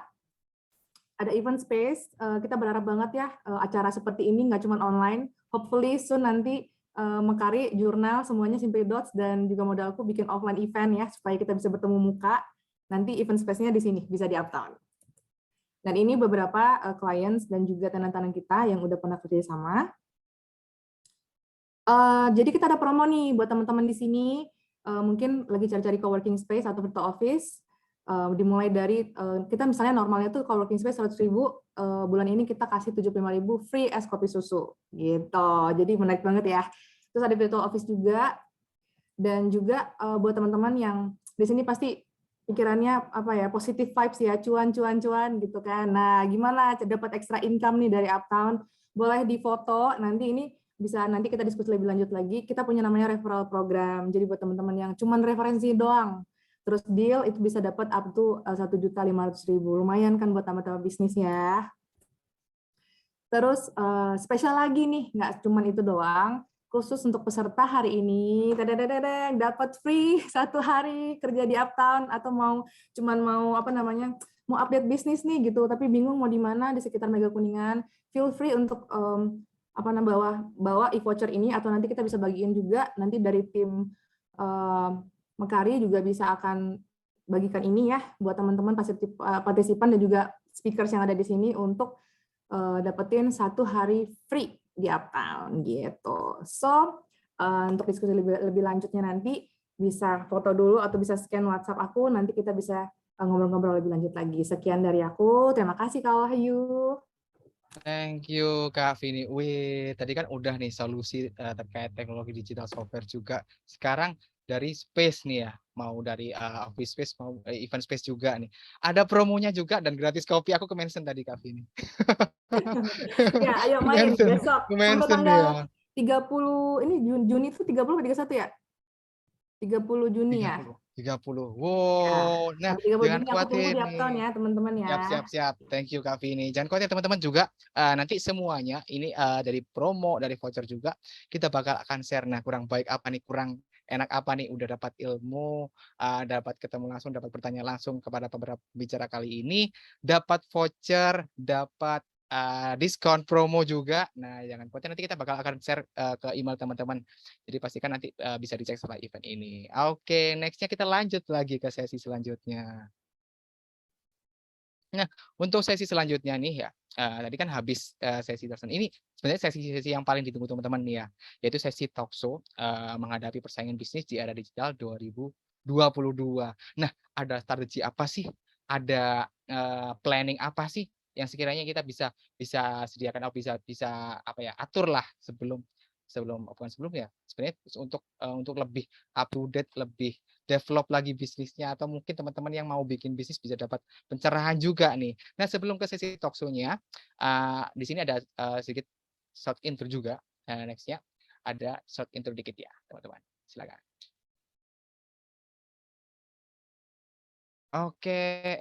ada event space. Kita berharap banget ya acara seperti ini nggak cuma online. Hopefully soon nanti Mekari, Jurnal, semuanya Simply Dots dan juga modalku bikin offline event ya supaya kita bisa bertemu muka. Nanti event space-nya di sini bisa di Uptown. Dan ini beberapa clients dan juga tenant-tenant kita yang udah pernah kerja sama. Jadi kita ada promo nih buat teman-teman di sini. Mungkin lagi cari-cari coworking space atau virtual office. Dimulai dari kita misalnya normalnya tuh coworking space 100.000, bulan ini kita kasih 75.000 free es kopi susu gitu. Jadi menarik banget ya. Terus ada virtual office juga, dan juga buat teman-teman yang di sini pasti pikirannya apa ya, positive vibes ya, cuan gitu kan. Nah, gimana dapat extra income nih dari Uptown? Boleh difoto, nanti ini bisa nanti kita diskusi lebih lanjut lagi. Kita punya namanya referral program. Jadi buat teman-teman yang cuman referensi doang, terus deal itu bisa dapat up to 1.500.000. Lumayan kan buat tambah-tambah bisnis ya. Terus spesial lagi nih, nggak cuma itu doang. Khusus untuk peserta hari ini, dapat free 1 hari kerja di Uptown, atau mau mau update bisnis nih gitu, tapi bingung mau di mana di sekitar Mega Kuningan. Feel free untuk bawa e-voucher ini, atau nanti kita bisa bagiin juga nanti dari tim Mekari juga bisa akan bagikan ini ya buat teman-teman partisipan dan juga speakers yang ada di sini untuk dapetin 1 hari free di Uptown gitu. So untuk diskusi lebih lanjutnya nanti bisa foto dulu atau bisa scan WhatsApp aku, nanti kita bisa ngobrol-ngobrol lebih lanjut lagi. Sekian dari aku. Terima kasih Kak Wahyu. Thank you Kak Vini. Wih, tadi kan udah nih solusi terkait teknologi digital software juga. Sekarang dari space nih ya, mau dari office space mau event space juga nih. Ada promonya juga dan gratis kopi. Aku ke-mention tadi Kak Vini. Ya, ayo main besok sampai tanggal ya. 30 ini Juni itu 30 atau 31 ya? 30 Juni ya. 30. Ya, Wow. Nah, sampai 30 jangan Juni aku tunggu khawatir di Uptown nih. ya, teman-teman ya. Siap. Thank you Kak Vini. Jangan khawatir teman-teman juga. Nanti semuanya ini dari promo, dari voucher juga kita bakal akan share. Nah, kurang baik apa nih, kurang enak apa nih, udah dapat ilmu, dapat ketemu langsung, dapat bertanya langsung kepada beberapa bicara kali ini, dapat voucher, dapat diskon promo juga. Nah, jangan khawatir, nanti kita bakal akan share ke email teman-teman. Jadi pastikan nanti bisa dicek setelah event ini. Oke, nextnya kita lanjut lagi ke sesi selanjutnya. Nah, untuk sesi selanjutnya nih ya, tadi kan habis sesi dosen ini, sebenarnya sesi-sesi yang paling ditunggu teman-teman nih ya, yaitu sesi talkshow menghadapi persaingan bisnis di era digital 2022. Nah, ada strategi apa sih? Ada planning apa sih yang sekiranya kita bisa sediakan atau bisa apa ya, aturlah bukan sebelum ya, sebenarnya untuk lebih up to date, lebih develop lagi bisnisnya, atau mungkin teman-teman yang mau bikin bisnis bisa dapat pencerahan juga nih. Nah, sebelum ke sesi talkshow-nya, di sini ada sedikit short intro juga. Next-nya ada short intro dikit ya, teman-teman. Silakan. Oke,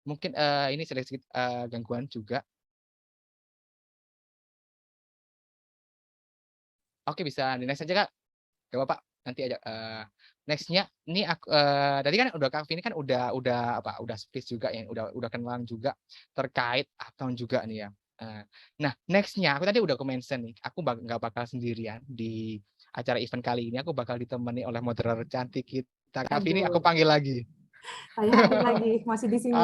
mungkin ini sedikit gangguan juga. Oke, bisa di next aja Kak. Gak apa-apa, nanti aja. Next-nya ini aku tadi kan udah Kak Vini kan udah space juga yang udah kenalan juga terkait Uptown juga nih ya. Nah, next-nya aku tadi udah mention nih, aku nggak bakal sendirian di acara event kali ini, aku bakal ditemani oleh moderator cantik kita. Kak Vini aku panggil lagi. Saya hadir lagi, masih di sini.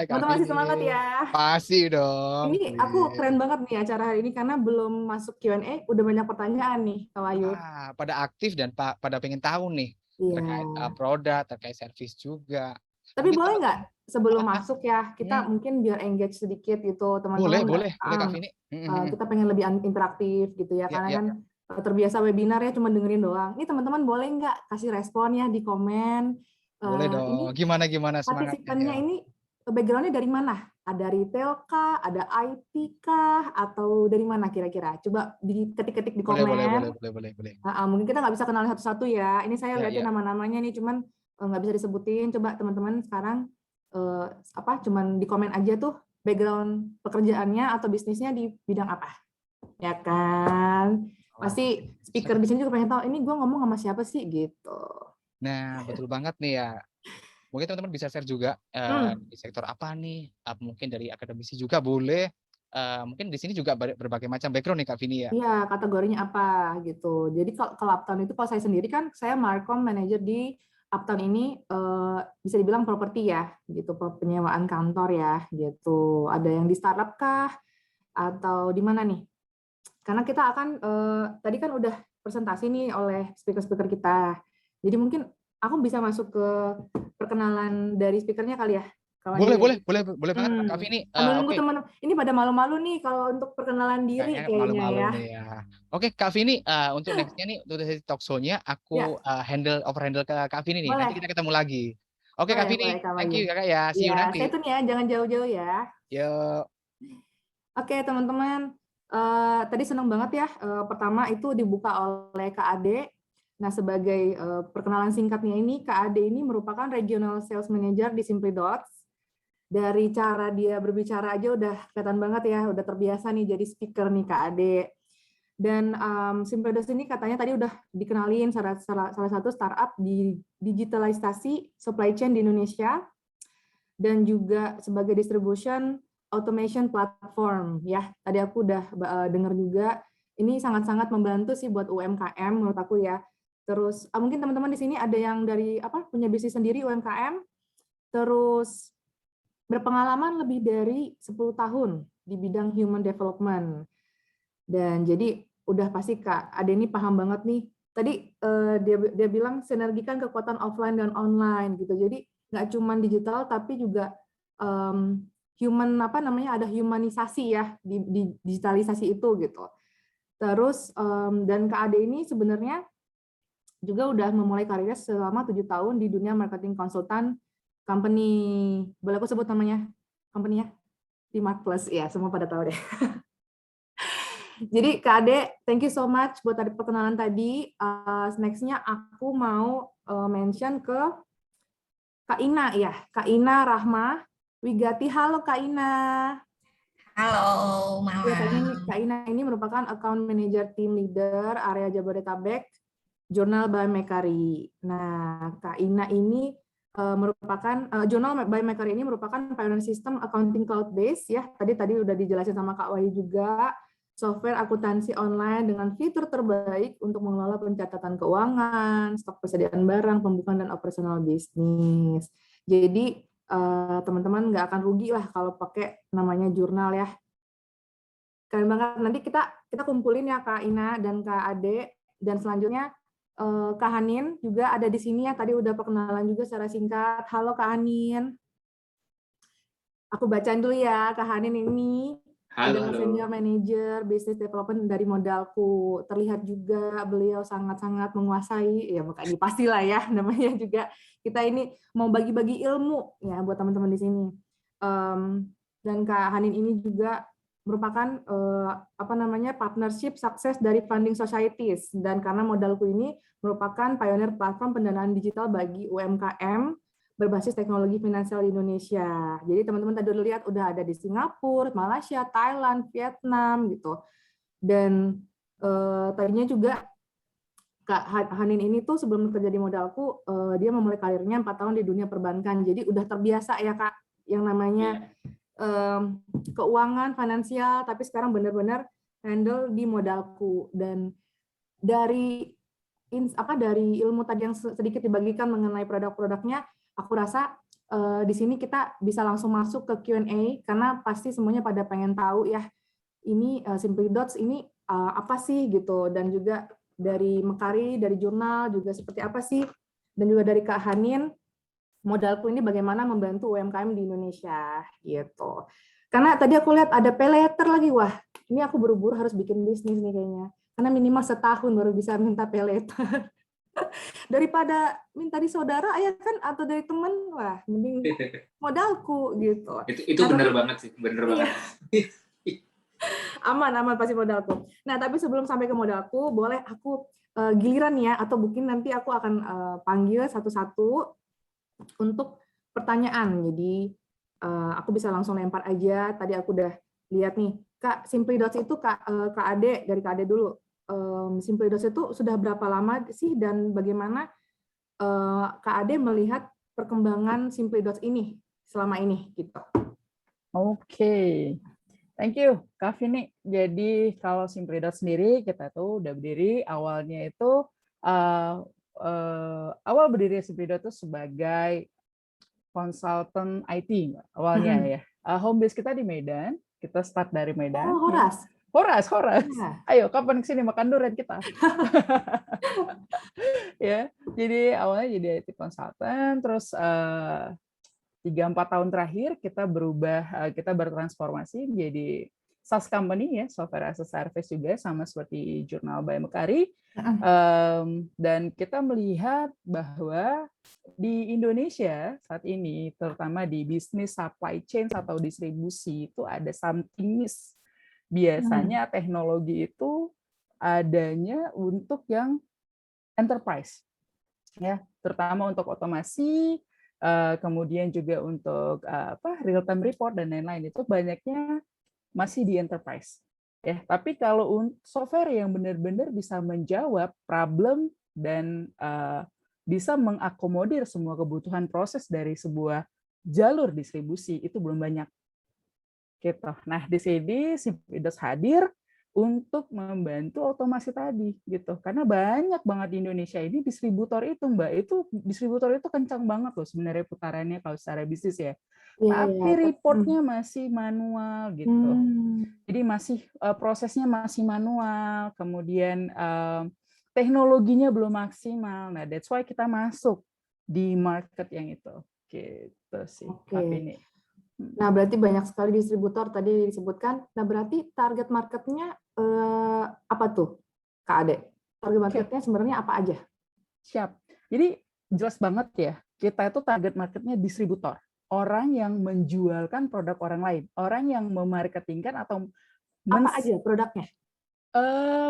Teman-teman masih semangat ya. Pasti dong. Ini aku keren banget nih acara hari ini karena belum masuk Q&A, udah banyak pertanyaan nih, Kak Wahyu. Pada aktif dan pada pengen tahu nih terkait produk, terkait service juga. Tapi mungkin boleh nggak sebelum masuk ya, kita mungkin biar engage sedikit gitu, teman-teman. Boleh Kak Vini. Kita pengen lebih interaktif gitu ya, karena kan terbiasa webinar ya cuma dengerin doang. Ini teman-teman boleh nggak kasih respon ya di komen. Boleh dong. Ini gimana partisipannya ini background-nya dari mana? Ada retail kah? Ada IT kah? Atau dari mana kira-kira? Coba diketik-ketik di komen. Boleh. Mungkin kita nggak bisa kenal satu-satu ya. Ini saya lihatin nama-namanya nih, cuman nggak bisa disebutin. Coba teman-teman sekarang cuman di komen aja tuh background pekerjaannya atau bisnisnya di bidang apa, ya kan? Pasti speaker di sini juga pengen tahu ini gue ngomong sama siapa sih gitu. Nah, betul banget nih ya. Mungkin teman-teman bisa share juga di sektor apa nih? Mungkin dari akademisi juga boleh. Mungkin di sini juga berbagai macam background nih Kak Vini ya. Iya, kategorinya apa gitu. Jadi kalau Uptown itu, kalau saya sendiri kan saya Markom Manager di Uptown ini, bisa dibilang properti ya, gitu, penyewaan kantor ya, gitu. Ada yang di startup kah? Atau di mana nih? Karena kita akan, tadi kan udah presentasi nih oleh speaker-speaker kita. Jadi mungkin aku bisa masuk ke perkenalan dari speakernya kali ya, kawan Boleh ya. banget Kak Vini. Sambil nunggu Oke. teman, ini pada malu-malu nih kalau untuk perkenalan diri Kayaknya kayaknya malu-malu ya. nih ya. Oke, Kak Vini, untuk next-nya nih, untuk dari talk show-nya, Ya, aku overhandle ke Kak Vini nih. Nanti boleh. kita ketemu lagi. Oke, Kak Boleh Vini. Kak Thank Bayu. you, Kakak ya. See you Ya, saya nanti. tune ya, jangan jauh-jauh ya. Yuk. Oke teman-teman, tadi senang banget ya. Pertama itu dibuka oleh Kak Ade. Nah sebagai perkenalan singkatnya ini, Kak Ade ini merupakan Regional Sales Manager di Simply Dots. Dari cara dia berbicara aja udah kelihatan banget ya, udah terbiasa nih jadi speaker nih Kak Ade. Dan Simply Dots ini katanya tadi udah dikenalin salah satu startup di digitalisasi supply chain di Indonesia, dan juga sebagai distribution automation platform ya. Tadi aku udah dengar juga, ini sangat-sangat membantu sih buat UMKM menurut aku ya. Terus mungkin teman-teman di sini ada yang dari punya bisnis sendiri UMKM, terus berpengalaman lebih dari 10 tahun di bidang human development. Dan jadi udah pasti Kak Ade ini paham banget nih. Tadi dia bilang sinergikan kekuatan offline dan online gitu. Jadi nggak cuma digital tapi juga human ada humanisasi ya di digitalisasi itu gitu. Terus dan Kak Ade ini sebenarnya juga udah memulai karirnya selama 7 tahun di dunia marketing konsultan company. Boleh aku sebut namanya company-nya? Di Mark Plus ya, semua pada tahu deh. Jadi Kak Ade, thank you so much buat tadi perkenalan tadi. Next-nya aku mau mention ke Kak Ina ya, Kak Ina Rahma Wigati. Halo Kak Ina. Halo, Ya, malam. Kak Ina ini merupakan account manager team leader area Jabodetabek Jurnal by Mekari. Nah, Kak Ina ini merupakan Jurnal by Mekari ini merupakan pioneer system accounting cloud base ya. Tadi udah dijelasin sama Kak Wahyu juga. Software akuntansi online dengan fitur terbaik untuk mengelola pencatatan keuangan, stok persediaan barang, pembukaan dan operasional bisnis. Jadi teman-teman nggak akan rugi lah kalau pakai namanya jurnal ya. Keren banget. Nanti kita kumpulin ya Kak Ina dan Kak Ade, dan selanjutnya Kak Hanin juga ada di sini ya. Tadi udah perkenalan juga secara singkat. Halo Kak Hanin. Aku bacain dulu ya Kak Hanin ini. Halo. Adalah senior manager business development dari Modalku. Terlihat juga beliau sangat-sangat menguasai, ya bukan ini pastilah ya, namanya juga kita ini mau bagi-bagi ilmu ya buat teman-teman di sini. Dan Kak Hanin ini juga merupakan partnership sukses dari funding societies, dan karena Modalku ini merupakan pioneer platform pendanaan digital bagi UMKM berbasis teknologi finansial di Indonesia. Jadi teman-teman tadi lihat udah ada di Singapura, Malaysia, Thailand, Vietnam gitu. Dan tadinya juga Kak Hanin ini tuh sebelum kerja di Modalku, dia memulai karirnya 4 tahun di dunia perbankan. Jadi udah terbiasa ya Kak, yang namanya keuangan, finansial, tapi sekarang benar-benar handle di Modalku. Dan dari ilmu tadi yang sedikit dibagikan mengenai produk-produknya, aku rasa di sini kita bisa langsung masuk ke Q&A, karena pasti semuanya pada pengen tahu ya, ini Simply Dots ini apa sih gitu, dan juga dari Mekari, dari jurnal juga seperti apa sih, dan juga dari Kak Hanin, Modalku ini bagaimana membantu UMKM di Indonesia gitu. Karena tadi aku lihat ada pay letter lagi, wah ini aku buru-buru harus bikin bisnis nih kayaknya, karena minimal setahun baru bisa minta pay letter. Daripada minta di saudara ya kan, atau dari teman, wah mending Modalku gitu. Itu bener banget sih, bener banget. Aman pasti Modalku. Nah tapi sebelum sampai ke Modalku, boleh aku giliran ya, atau mungkin nanti aku akan panggil satu-satu untuk pertanyaan. Jadi aku bisa langsung lempar aja. Tadi aku udah lihat nih, Kak, Simply Dots itu Kak Ade, dari Kak Ade dulu. Simply Dots itu sudah berapa lama sih, dan bagaimana Kak Ade melihat perkembangan Simply.dots ini selama ini gitu. Oke. Thank you, Kak Vini. Jadi kalau Simply.dots sendiri kita tuh udah berdiri awalnya itu awal berdiri Simply.dots itu sebagai konsultan IT awalnya ya. Home base kita di Medan, kita start dari Medan. Oh, Horas. Horas. Ya. Ayo kapan kesini makan durian kita. Ya, jadi awalnya jadi IT konsultan, terus 3-4 tahun terakhir kita bertransformasi menjadi SaaS company ya, software as a service juga, sama seperti Jurnal by Mekari. Dan kita melihat bahwa di Indonesia saat ini, terutama di bisnis supply chain atau distribusi, itu ada something miss. Biasanya teknologi itu adanya untuk yang enterprise, ya, terutama untuk otomasi, kemudian juga untuk real time report dan lain-lain, itu banyaknya masih di enterprise. Ya, tapi kalau software yang benar-benar bisa menjawab problem dan bisa mengakomodir semua kebutuhan proses dari sebuah jalur distribusi, itu belum banyak. Gitu. Nah, di sini Simply.dots hadir untuk membantu otomasi tadi gitu. Karena banyak banget di Indonesia ini distributor itu, Mbak. Distributor itu kencang banget loh sebenarnya putarannya kalau secara bisnis ya. Tapi reportnya masih manual gitu. Jadi masih prosesnya masih manual, kemudian teknologinya belum maksimal. Nah, that's why kita masuk di market yang itu. Gitu sih. Ini. Nah, berarti banyak sekali distributor tadi disebutkan. Nah, berarti target marketnya apa tuh, Kak Ade? Target marketnya sebenarnya apa aja? Siap. Jadi jelas banget ya, kita itu target marketnya distributor. Orang yang menjualkan produk orang lain. Orang yang memarketingkan atau... Apa aja produknya?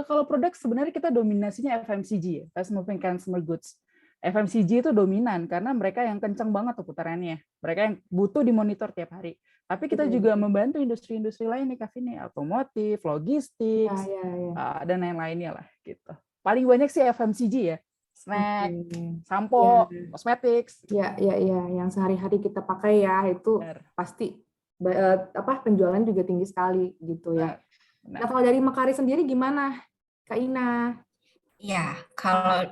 Kalau produk sebenarnya kita dominasinya FMCG ya, Fast Moving Consumer Goods. FMCG itu dominan karena mereka yang kencang banget tuh putarannya. Mereka yang butuh dimonitor tiap hari. Tapi kita juga membantu industri-industri lain nih, Kak Vini, otomotif, logistik, dan lain-lainnya lah gitu. Paling banyak sih FMCG ya, snack, sampo, kosmetik. Ya, yang sehari-hari kita pakai ya, itu pasti penjualan juga tinggi sekali gitu ya. Nah, kalau dari Mekari sendiri gimana, Kak Ina? Ya, kalau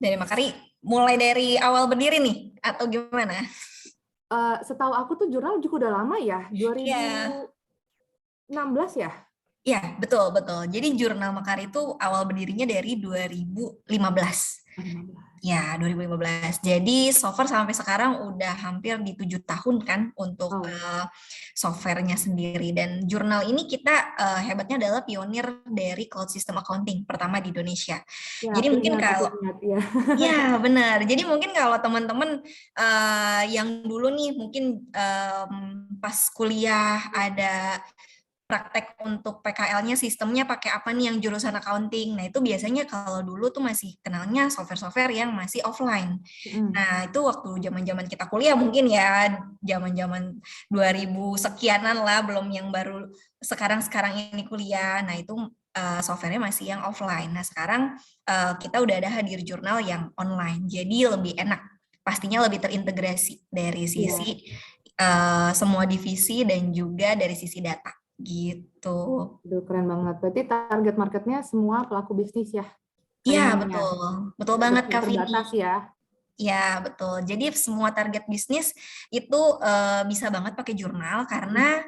dari Mekari mulai dari awal berdiri nih atau gimana? Setahu aku tuh jurnal juga udah lama ya, 2016 ya? Iya, betul. Jadi Jurnal Mekari itu awal berdirinya dari 2015. Ya, 2015. Jadi software sampai sekarang udah hampir di 7 tahun kan untuk softwarenya sendiri. Dan jurnal ini kita hebatnya adalah pionir dari cloud system accounting pertama di Indonesia. Ya, jadi mungkin kalau ya benar. Jadi mungkin kalau teman-teman yang dulu nih mungkin pas kuliah ada praktek untuk PKL-nya sistemnya pakai apa nih yang jurusan accounting. Nah, itu biasanya kalau dulu tuh masih kenalnya software-software yang masih offline. Nah, itu waktu zaman-zaman kita kuliah mungkin ya, zaman-zaman 2000 sekianan lah, belum yang baru sekarang ini kuliah. Nah, itu software-nya masih yang offline. Nah, sekarang kita udah ada hadir jurnal yang online. Jadi lebih enak. Pastinya lebih terintegrasi dari sisi semua divisi dan juga dari sisi data. Gitu. Aduh, keren banget. Berarti target marketnya semua pelaku bisnis ya? Iya, betul banget Kak Vini. Terbatas ya? Ya, betul. Jadi semua target bisnis itu bisa banget pakai jurnal karena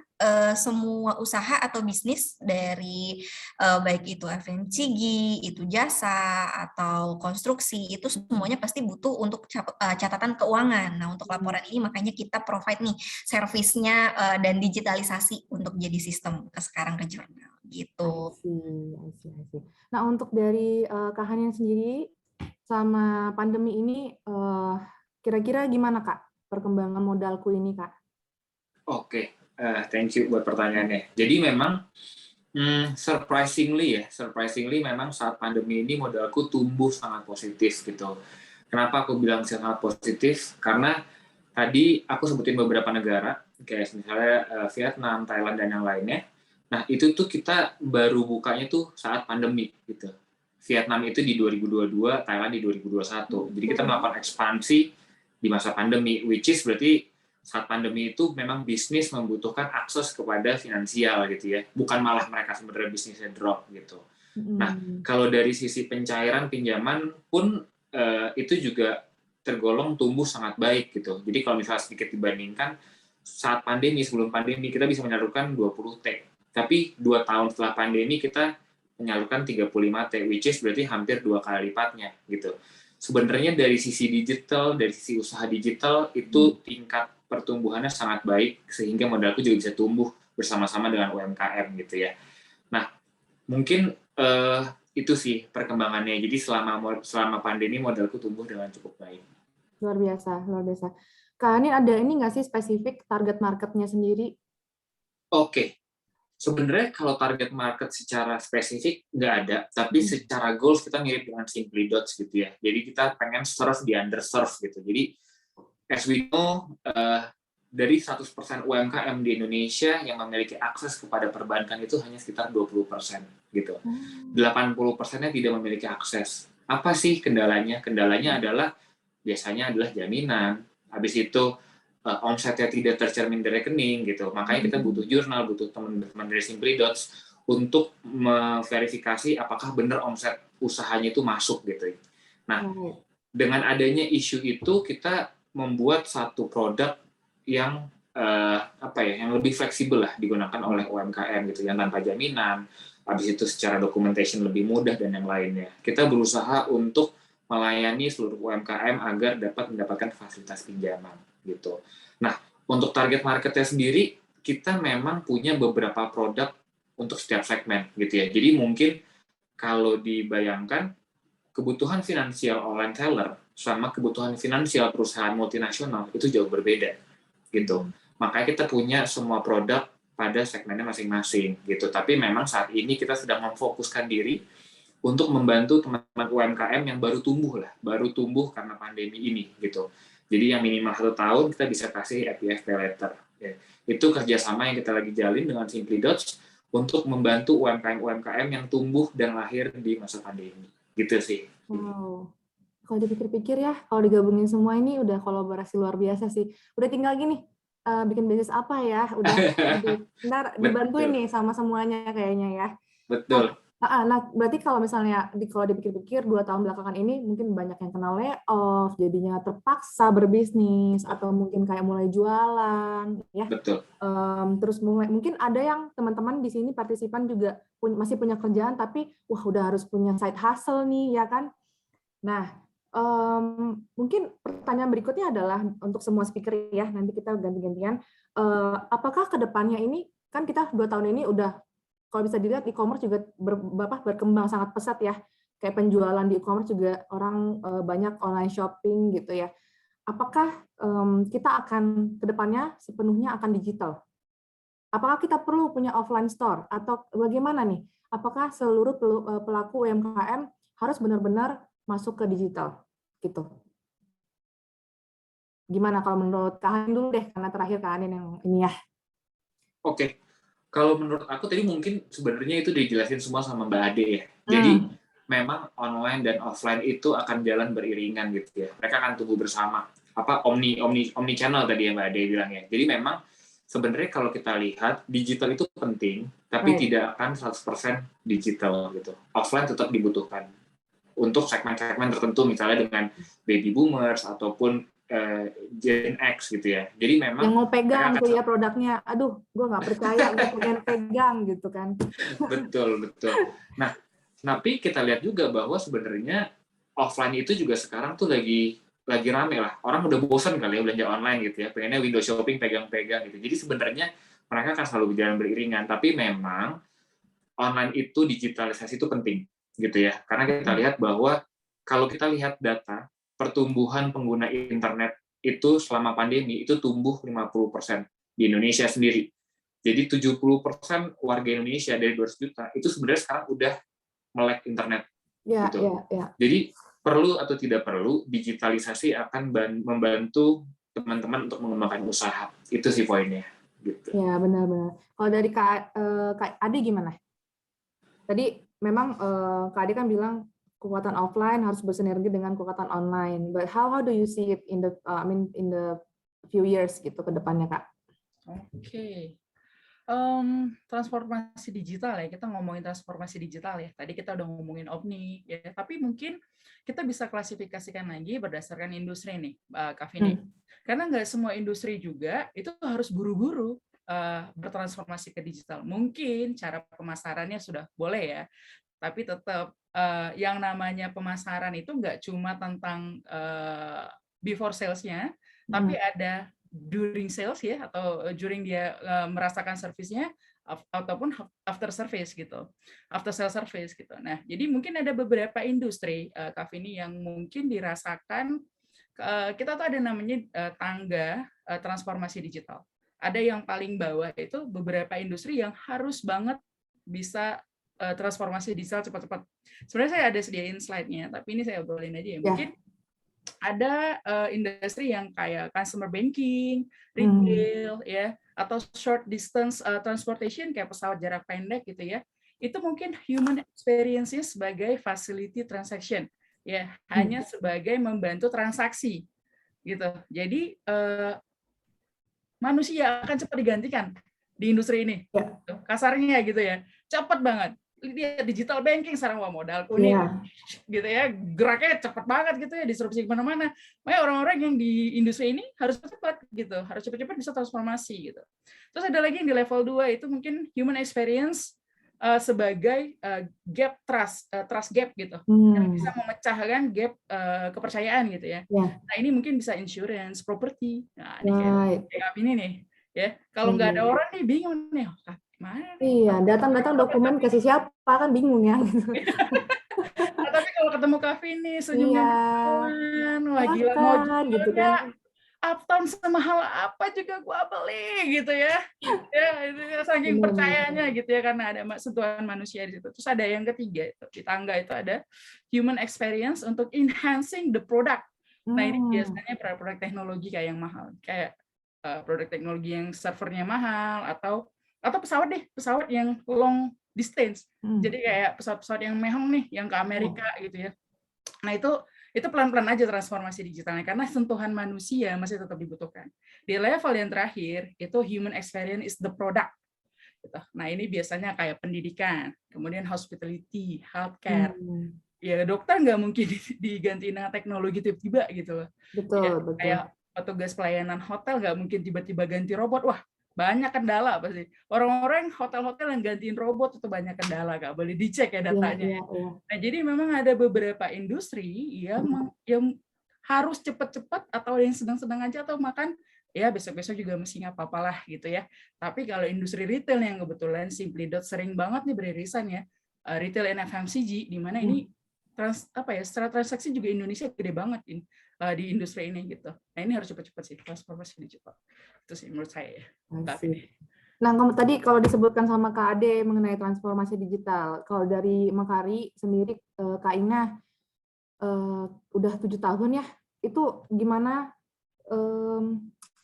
semua usaha atau bisnis dari baik itu FMCG, itu jasa, atau konstruksi, itu semuanya pasti butuh untuk catatan keuangan. Nah, untuk laporan ini makanya kita provide nih servisnya dan digitalisasi untuk jadi sistem sekarang ke jurnal. Gitu. I see. Nah, untuk dari Kak Hanin sendiri, sama pandemi ini kira-kira gimana Kak perkembangan modalku ini Kak? Oke, thank you buat pertanyaannya. Jadi memang surprisingly memang saat pandemi ini modalku tumbuh sangat positif gitu. Kenapa aku bilang sangat positif? Karena tadi aku sebutin beberapa negara, kayak misalnya Vietnam, Thailand dan yang lainnya. Nah itu tuh kita baru bukanya tuh saat pandemi gitu. Vietnam itu di 2022, Thailand di 2021. Jadi kita melakukan ekspansi di masa pandemi, which is berarti saat pandemi itu memang bisnis membutuhkan akses kepada finansial gitu ya, bukan malah mereka sebenarnya bisnisnya drop gitu. Nah, kalau dari sisi pencairan pinjaman pun itu juga tergolong tumbuh sangat baik gitu. Jadi kalau misalnya sedikit dibandingkan saat pandemi, sebelum pandemi kita bisa menyalurkan 20 T. Tapi 2 tahun setelah pandemi kita menyalurkan 35 T, which is berarti hampir 2 kali lipatnya gitu. Sebenarnya dari sisi digital, dari sisi usaha digital itu tingkat pertumbuhannya sangat baik sehingga modalku juga bisa tumbuh bersama-sama dengan UMKM gitu ya. Nah, mungkin itu sih perkembangannya. Jadi selama pandemi modalku tumbuh dengan cukup baik. Luar biasa, luar biasa. Kak Anin, ada ini nggak sih spesifik target marketnya sendiri? Oke. Sebenarnya kalau target market secara spesifik nggak ada, tapi secara goals kita mirip dengan Simply Dots gitu ya. Jadi kita pengen serve di underserve gitu. Jadi as we know, dari 100% UMKM di Indonesia yang memiliki akses kepada perbankan itu hanya sekitar 20% gitu. 80%-nya tidak memiliki akses. Apa sih kendalanya? Kendalanya adalah biasanya adalah jaminan. Habis itu omsetnya tidak tercermin di rekening gitu. Makanya kita butuh jurnal, butuh teman-teman dari Simply Dots untuk memverifikasi apakah benar omset usahanya itu masuk gitu. Nah, dengan adanya isu itu kita membuat satu produk yang yang lebih fleksibel lah digunakan oleh UMKM gitu, yang tanpa jaminan, habis itu secara documentation lebih mudah dan yang lainnya. Kita berusaha untuk melayani seluruh UMKM agar dapat mendapatkan fasilitas pinjaman gitu. Nah, untuk target marketnya sendiri kita memang punya beberapa produk untuk setiap segmen gitu ya. Jadi mungkin kalau dibayangkan kebutuhan finansial online seller sama kebutuhan finansial perusahaan multinasional itu jauh berbeda gitu. Makanya kita punya semua produk pada segmennya masing-masing gitu. Tapi memang saat ini kita sedang memfokuskan diri untuk membantu teman-teman UMKM yang baru tumbuh karena pandemi ini gitu. Jadi yang minimal 1 tahun kita bisa kasih FPF Pay Letter. Ya. Itu kerjasama yang kita lagi jalin dengan Simply Dots untuk membantu UMKM yang tumbuh dan lahir di masa pandemi. Gitu sih. Wow. Kalau dipikir-pikir ya, kalau digabungin semua ini udah kolaborasi luar biasa sih. Udah tinggal gini, bikin bisnis apa ya? Udah ntar dibantuin nih sama semuanya kayaknya ya. Betul. Nah, berarti kalau misalnya kalau dipikir-pikir 2 tahun belakangan ini mungkin banyak yang kena layoff, jadinya terpaksa berbisnis atau mungkin kayak mulai jualan, ya. Betul. Terus mungkin ada yang teman-teman di sini partisipan juga masih punya kerjaan tapi wah udah harus punya side hustle nih, ya kan? Nah, mungkin pertanyaan berikutnya adalah untuk semua speaker ya, nanti kita ganti-gantian. Apakah ke depannya ini kan kita 2 tahun ini udah kalau bisa dilihat e-commerce juga berkembang sangat pesat ya. Kayak penjualan di e-commerce juga orang banyak online shopping gitu ya. Apakah kita akan kedepannya sepenuhnya akan digital? Apakah kita perlu punya offline store atau bagaimana nih? Apakah seluruh pelaku UMKM harus benar-benar masuk ke digital gitu? Gimana kalau menurut Kak Hanin dulu deh, karena terakhir Kak Hanin yang ini ya. Oke. Kalau menurut aku tadi mungkin sebenarnya itu dijelasin semua sama Mbak Ade ya. Jadi memang online dan offline itu akan jalan beriringan gitu ya. Mereka akan tumbuh bersama. Omni channel tadi yang Mbak Ade bilang ya. Jadi memang sebenarnya kalau kita lihat digital itu penting, tapi tidak akan 100% digital gitu. Offline tetap dibutuhkan untuk segmen-segmen tertentu misalnya dengan baby boomers ataupun Gen X gitu ya. Jadi memang yang mau pegang tuh ya produknya, aduh, gue nggak percaya gue pengen pegang gitu kan. Betul. Nah, tapi kita lihat juga bahwa sebenarnya offline itu juga sekarang tuh lagi rame lah. Orang udah bosan kali ya belanja online gitu ya. Pengennya window shopping pegang-pegang gitu. Jadi sebenarnya mereka akan selalu berjalan beriringan. Tapi memang online itu digitalisasi itu penting gitu ya. Karena kita lihat bahwa kalau kita lihat data pertumbuhan pengguna internet itu selama pandemi itu tumbuh 50% di Indonesia sendiri. Jadi 70% warga Indonesia dari 200 juta itu sebenarnya sekarang udah melek internet. Ya, gitu. ya. Jadi perlu atau tidak perlu digitalisasi akan membantu teman-teman untuk mengembangkan usaha. Itu sih poinnya. Gitu. Ya, benar-benar. Kalau dari Kak Adi gimana? Tadi memang Kak Adi kan bilang kekuatan offline harus bersinergi dengan kekuatan online. But how do you see it in the in the few years gitu ke depannya, Kak? Oke. Transformasi digital ya, kita ngomongin transformasi digital ya. Tadi kita udah ngomongin Omni ya, tapi mungkin kita bisa klasifikasikan lagi berdasarkan industri nih, Kak Vini. Karena nggak semua industri juga itu harus buru-buru bertransformasi ke digital. Mungkin cara pemasarannya sudah boleh ya, tapi tetap yang namanya pemasaran itu nggak cuma tentang before sales-nya, tapi ada during sales ya, atau during dia merasakan servisnya, ataupun after service gitu, after sales service gitu. Nah, jadi mungkin ada beberapa industri, Kak Vini, yang mungkin dirasakan, kita tuh ada namanya tangga transformasi digital. Ada yang paling bawah itu beberapa industri yang harus banget bisa transformasi digital cepat-cepat. Sebenarnya saya ada sediain slide-nya, tapi ini saya obrolin aja ya. Mungkin ada industri yang kayak consumer banking, retail, ya, atau short distance transportation kayak pesawat jarak pendek gitu ya. Itu mungkin human experience-nya sebagai facility transaction, ya, hanya sebagai membantu transaksi gitu. Jadi manusia akan cepat digantikan di industri ini, kasarnya gitu ya, cepat banget. Lihat digital banking sekarang, wah modal kuning gitu ya, geraknya cepet banget gitu ya, disrupsi kemana-mana. Makanya orang-orang yang di industri ini harus cepat gitu, harus cepat-cepat bisa transformasi gitu. Terus ada lagi yang di level 2 itu mungkin human experience sebagai gap trust gap gitu, yang bisa memecahkan gap kepercayaan gitu ya. Nah ini mungkin bisa insurance, property. Nah ini kayak ini nih ya. Kalau nggak ada orang nih bingung nih. Mana nih? Iya, datang-datang dokumen kasih siapa kan bingung ya. Nah, tapi kalau ketemu Kak Vini, senyumnya berkawan, wah gila mau gitu kan. Uptown semahal apa juga gua beli gitu ya. Ya, itu saking percayanya gitu ya, karena ada sentuhan manusia di situ. Terus ada yang ketiga itu, di tangga itu ada human experience untuk enhancing the product. Nah, ini biasanya produk teknologi kayak yang mahal, kayak produk teknologi yang servernya mahal, atau pesawat deh, pesawat yang long distance. Jadi kayak pesawat-pesawat yang mehong nih, yang ke Amerika gitu ya. Nah, itu pelan-pelan aja transformasi digitalnya, karena sentuhan manusia masih tetap dibutuhkan. Di level yang terakhir, itu human experience is the product. Gitu. Nah, ini biasanya kayak pendidikan, kemudian hospitality, healthcare. Ya, dokter nggak mungkin diganti dengan teknologi tiba-tiba gitu loh. Betul, ya, betul. Kayak petugas pelayanan hotel nggak mungkin tiba-tiba ganti robot. Wah, banyak kendala pasti. Orang-orang hotel-hotel yang gantiin robot itu banyak kendala, Kak. Boleh dicek ya datanya. Nah, jadi memang ada beberapa industri yang harus cepat-cepat, atau yang sedang-sedang aja, atau makan ya besok-besok juga mesti nggak apa-apalah gitu ya. Tapi kalau industri retail yang kebetulan Simply.Dot sering banget nih beririsan ya, retail and FMCG, di mana ini secara transaksi juga Indonesia gede banget di industri ini gitu. Nah, ini harus cepat-cepat sih transformasi digital. Itu sih menurut saya. Nah, tadi kalau disebutkan sama Kak Ade mengenai transformasi digital, kalau dari Makari sendiri, Kak Ina udah 7 tahun ya, itu gimana,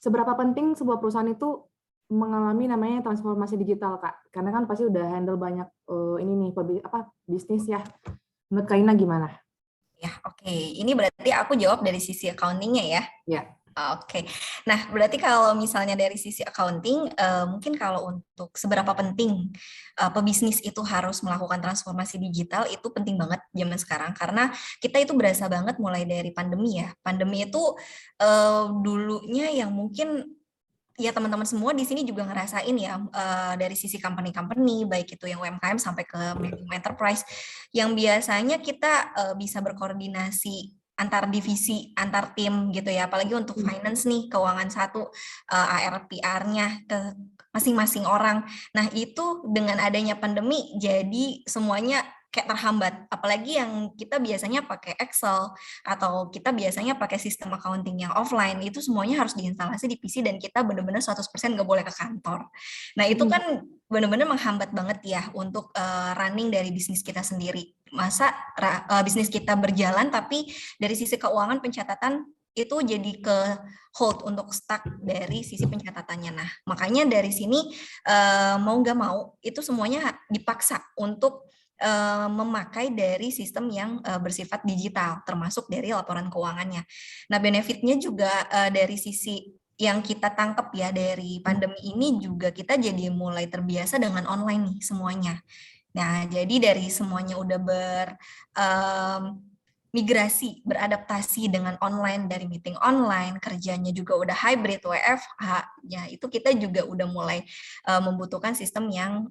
seberapa penting sebuah perusahaan itu mengalami namanya transformasi digital, Kak? Karena kan pasti udah handle banyak ini nih bisnis ya. Menurut Kak Ina gimana? Ya, oke. Ini berarti aku jawab dari sisi accounting-nya ya? Ya. Oke. Nah, berarti kalau misalnya dari sisi accounting, mungkin kalau untuk seberapa penting pebisnis itu harus melakukan transformasi digital, itu penting banget zaman sekarang. Karena kita itu berasa banget mulai dari pandemi ya. Pandemi itu dulunya yang mungkin ya teman-teman semua di sini juga ngerasain ya, dari sisi company-company, baik itu yang UMKM sampai ke medium enterprise, yang biasanya kita bisa berkoordinasi antar divisi, antar tim gitu ya, apalagi untuk finance nih, keuangan satu, AR/PR-nya ke masing-masing orang. Nah, itu dengan adanya pandemi jadi semuanya kayak terhambat, apalagi yang kita biasanya pakai Excel atau kita biasanya pakai sistem accounting yang offline, itu semuanya harus diinstalasi di PC dan kita benar-benar 100% nggak boleh ke kantor. Nah, itu kan benar-benar menghambat banget ya untuk running dari bisnis kita sendiri. Masa bisnis kita berjalan tapi dari sisi keuangan pencatatan itu jadi ke hold untuk stuck dari sisi pencatatannya. Nah, makanya dari sini mau nggak mau itu semuanya dipaksa untuk memakai dari sistem yang bersifat digital, termasuk dari laporan keuangannya. Nah, benefitnya juga dari sisi yang kita tangkap ya dari pandemi ini juga kita jadi mulai terbiasa dengan online nih semuanya. Nah, jadi dari semuanya udah migrasi, beradaptasi dengan online, dari meeting online, kerjanya juga udah hybrid, WFH, ya itu kita juga udah mulai membutuhkan sistem yang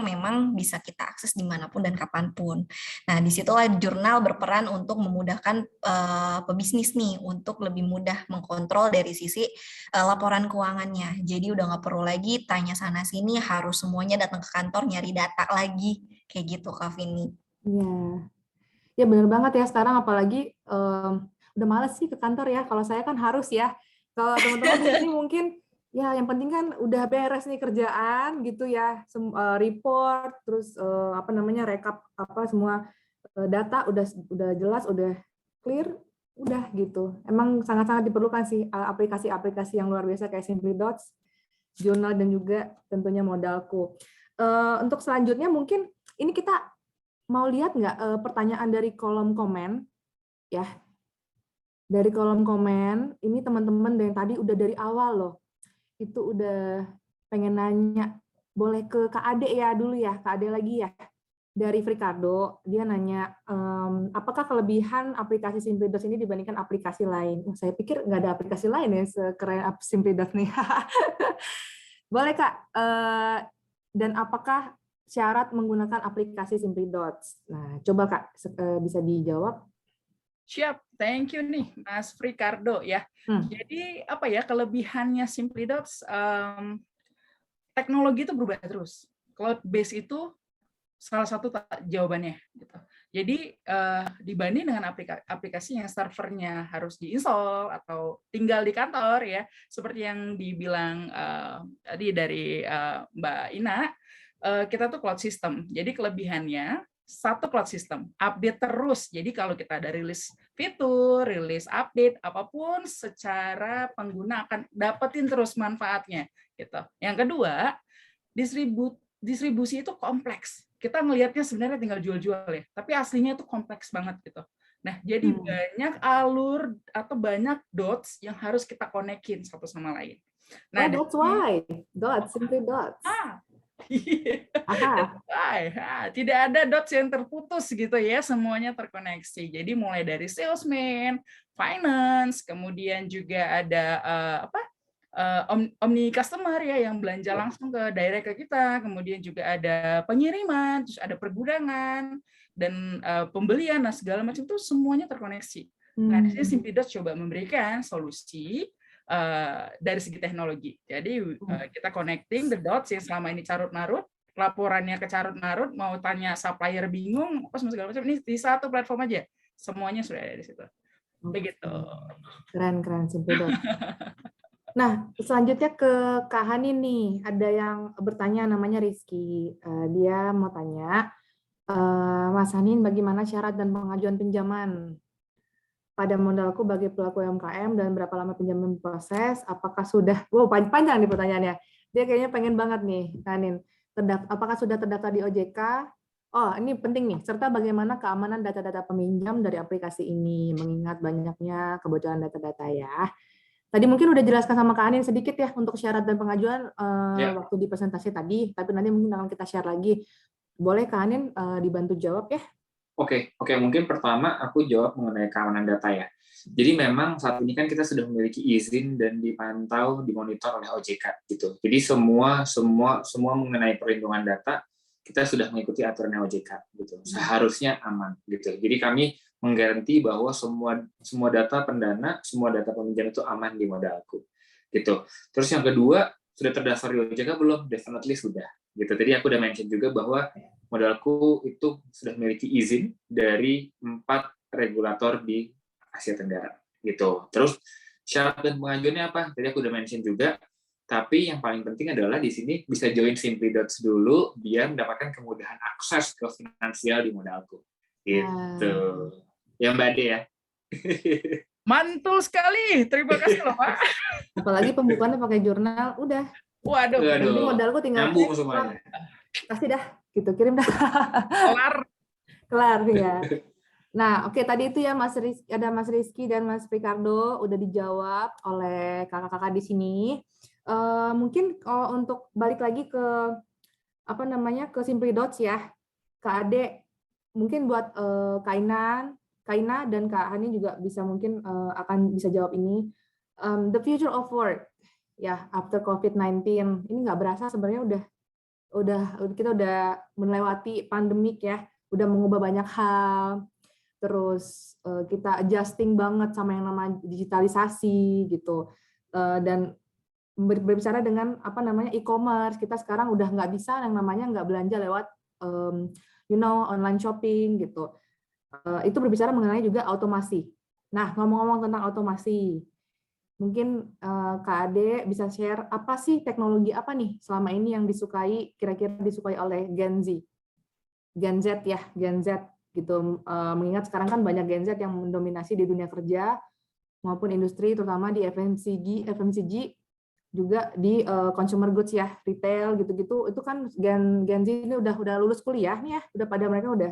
memang bisa kita akses dimanapun dan kapanpun. Nah, disitulah jurnal berperan untuk memudahkan pebisnis nih untuk lebih mudah mengkontrol dari sisi laporan keuangannya. Jadi udah nggak perlu lagi tanya sana sini, harus semuanya datang ke kantor nyari data lagi, kayak gitu Kak Vini. Iya. Ya benar banget ya sekarang apalagi udah males sih ke kantor ya. Kalau saya kan harus ya. Kalau teman-teman di sini mungkin ya yang penting kan udah beres nih kerjaan gitu ya. Report terus rekap semua data udah jelas, udah clear, udah gitu. Emang sangat-sangat diperlukan sih aplikasi-aplikasi yang luar biasa kayak Simplydots, Jurnal dan juga tentunya Modalku. Untuk selanjutnya mungkin ini kita mau lihat nggak pertanyaan dari kolom komen ya, dari kolom komen ini teman-teman yang tadi udah dari awal loh itu udah pengen nanya, boleh ke Kak Ade ya dulu ya, Kak Ade lagi ya, dari Ricardo. Dia nanya apakah kelebihan aplikasi Simplydots ini dibandingkan aplikasi lain. Saya pikir nggak ada aplikasi lain ya sekeren Simplydots nih. Boleh Kak, dan apakah syarat menggunakan aplikasi Simplydots? Nah, coba Kak bisa dijawab. Siap, thank you nih Mas Ricardo ya. Jadi apa ya kelebihannya Simplydots? Teknologi itu berubah terus. Cloud base itu salah satu jawabannya. Gitu. Jadi dibanding dengan aplikasi yang servernya harus diinstal atau tinggal di kantor ya, seperti yang dibilang tadi dari Mbak Ina. Kita tuh cloud system. Jadi kelebihannya satu cloud system, update terus. Jadi kalau kita ada rilis fitur, rilis update apapun secara pengguna akan dapetin terus manfaatnya gitu. Yang kedua, distribusi itu kompleks. Kita ngelihatnya sebenarnya tinggal jual-jual ya, tapi aslinya itu kompleks banget gitu. Nah, jadi banyak alur atau banyak dots yang harus kita konekin satu sama lain. Nah, that's why dots, Simplydots. Tidak ada dots yang terputus gitu ya, semuanya terkoneksi. Jadi mulai dari salesman, finance, kemudian juga ada omni customer ya yang belanja langsung ke direct ke kita, kemudian juga ada pengiriman, terus ada pergudangan dan pembelian, nah segala macam itu semuanya terkoneksi. Nah, di sini Simplydots coba memberikan solusi dari segi teknologi. Jadi kita connecting the dots yang selama ini carut-marut, laporannya ke carut-marut, mau tanya supplier bingung, apa segala macam, ini di satu platform aja. Semuanya sudah ada di situ. Begitu. Keren Simplydots. Nah, selanjutnya ke Kak Hani nih. Ada yang bertanya namanya Rizky. Dia mau tanya, Mas Hanin, bagaimana syarat dan pengajuan pinjaman pada Modalku bagi pelaku UMKM dan berapa lama pinjaman proses? Apakah sudah, panjang nih pertanyaannya. Dia kayaknya pengen banget nih, Kanin. Apakah sudah terdaftar di OJK? Oh, ini penting nih. Serta bagaimana keamanan data-data peminjam dari aplikasi ini, mengingat banyaknya kebocoran data-data ya. Tadi mungkin udah jelaskan sama Kak Anin sedikit ya untuk syarat dan pengajuan waktu di presentasi tadi, tapi nanti mungkin akan kita share lagi. Boleh Kak Anin dibantu jawab ya? Oke, mungkin pertama aku jawab mengenai keamanan data ya. Jadi memang saat ini kan kita sudah memiliki izin dan dipantau, dimonitor oleh OJK gitu. Jadi semua mengenai perlindungan data kita sudah mengikuti aturan OJK gitu. Seharusnya aman gitu. Jadi kami menggaranti bahwa semua data pendana, semua data peminjam itu aman di Modalku gitu. Terus yang kedua, sudah terdaftar di OJK belum? Definitely sudah. Gitu. Tadi aku udah mention juga bahwa Modalku itu sudah memiliki izin dari 4 regulator di Asia Tenggara gitu. Terus syarat dan pengajuannya apa? Tadi aku udah mention juga. Tapi yang paling penting adalah di sini bisa join Simplydots dulu biar mendapatkan kemudahan akses ke finansial di Modalku. Gitu. Ya Mbak Ade ya. Mantul sekali. Terima kasih loh, Pak. Apalagi pembukaannya pakai jurnal, udah. Waduh. Jadi Modalku tinggal nyambung semuanya. pasti dah gitu, kirim dah. Kelar. Kelar ya. Nah, oke, tadi itu ya ada Mas Rizky dan Mas Ricardo udah dijawab oleh kakak-kakak di sini. Mungkin untuk balik lagi ke ke Simply Dots ya, Kak Ade, mungkin buat Kaina dan Kak Hani juga bisa mungkin akan bisa jawab ini. The future of work ya after COVID-19 ini nggak berasa sebenarnya kita udah melewati pandemik ya, udah mengubah banyak hal, terus kita adjusting banget sama yang namanya digitalisasi gitu, dan berbicara dengan e-commerce, kita sekarang udah nggak bisa yang namanya nggak belanja lewat online shopping gitu. Itu berbicara mengenai juga otomasi. Nah, ngomong-ngomong tentang otomasi, mungkin Kak Ade bisa share apa sih teknologi apa nih selama ini yang kira-kira disukai oleh Gen Z ya, Gen Z gitu. Mengingat sekarang kan banyak Gen Z yang mendominasi di dunia kerja maupun industri, terutama di FMCG juga di consumer goods ya, retail gitu-gitu. Itu kan Gen Z ini udah lulus kuliah nih ya, mereka udah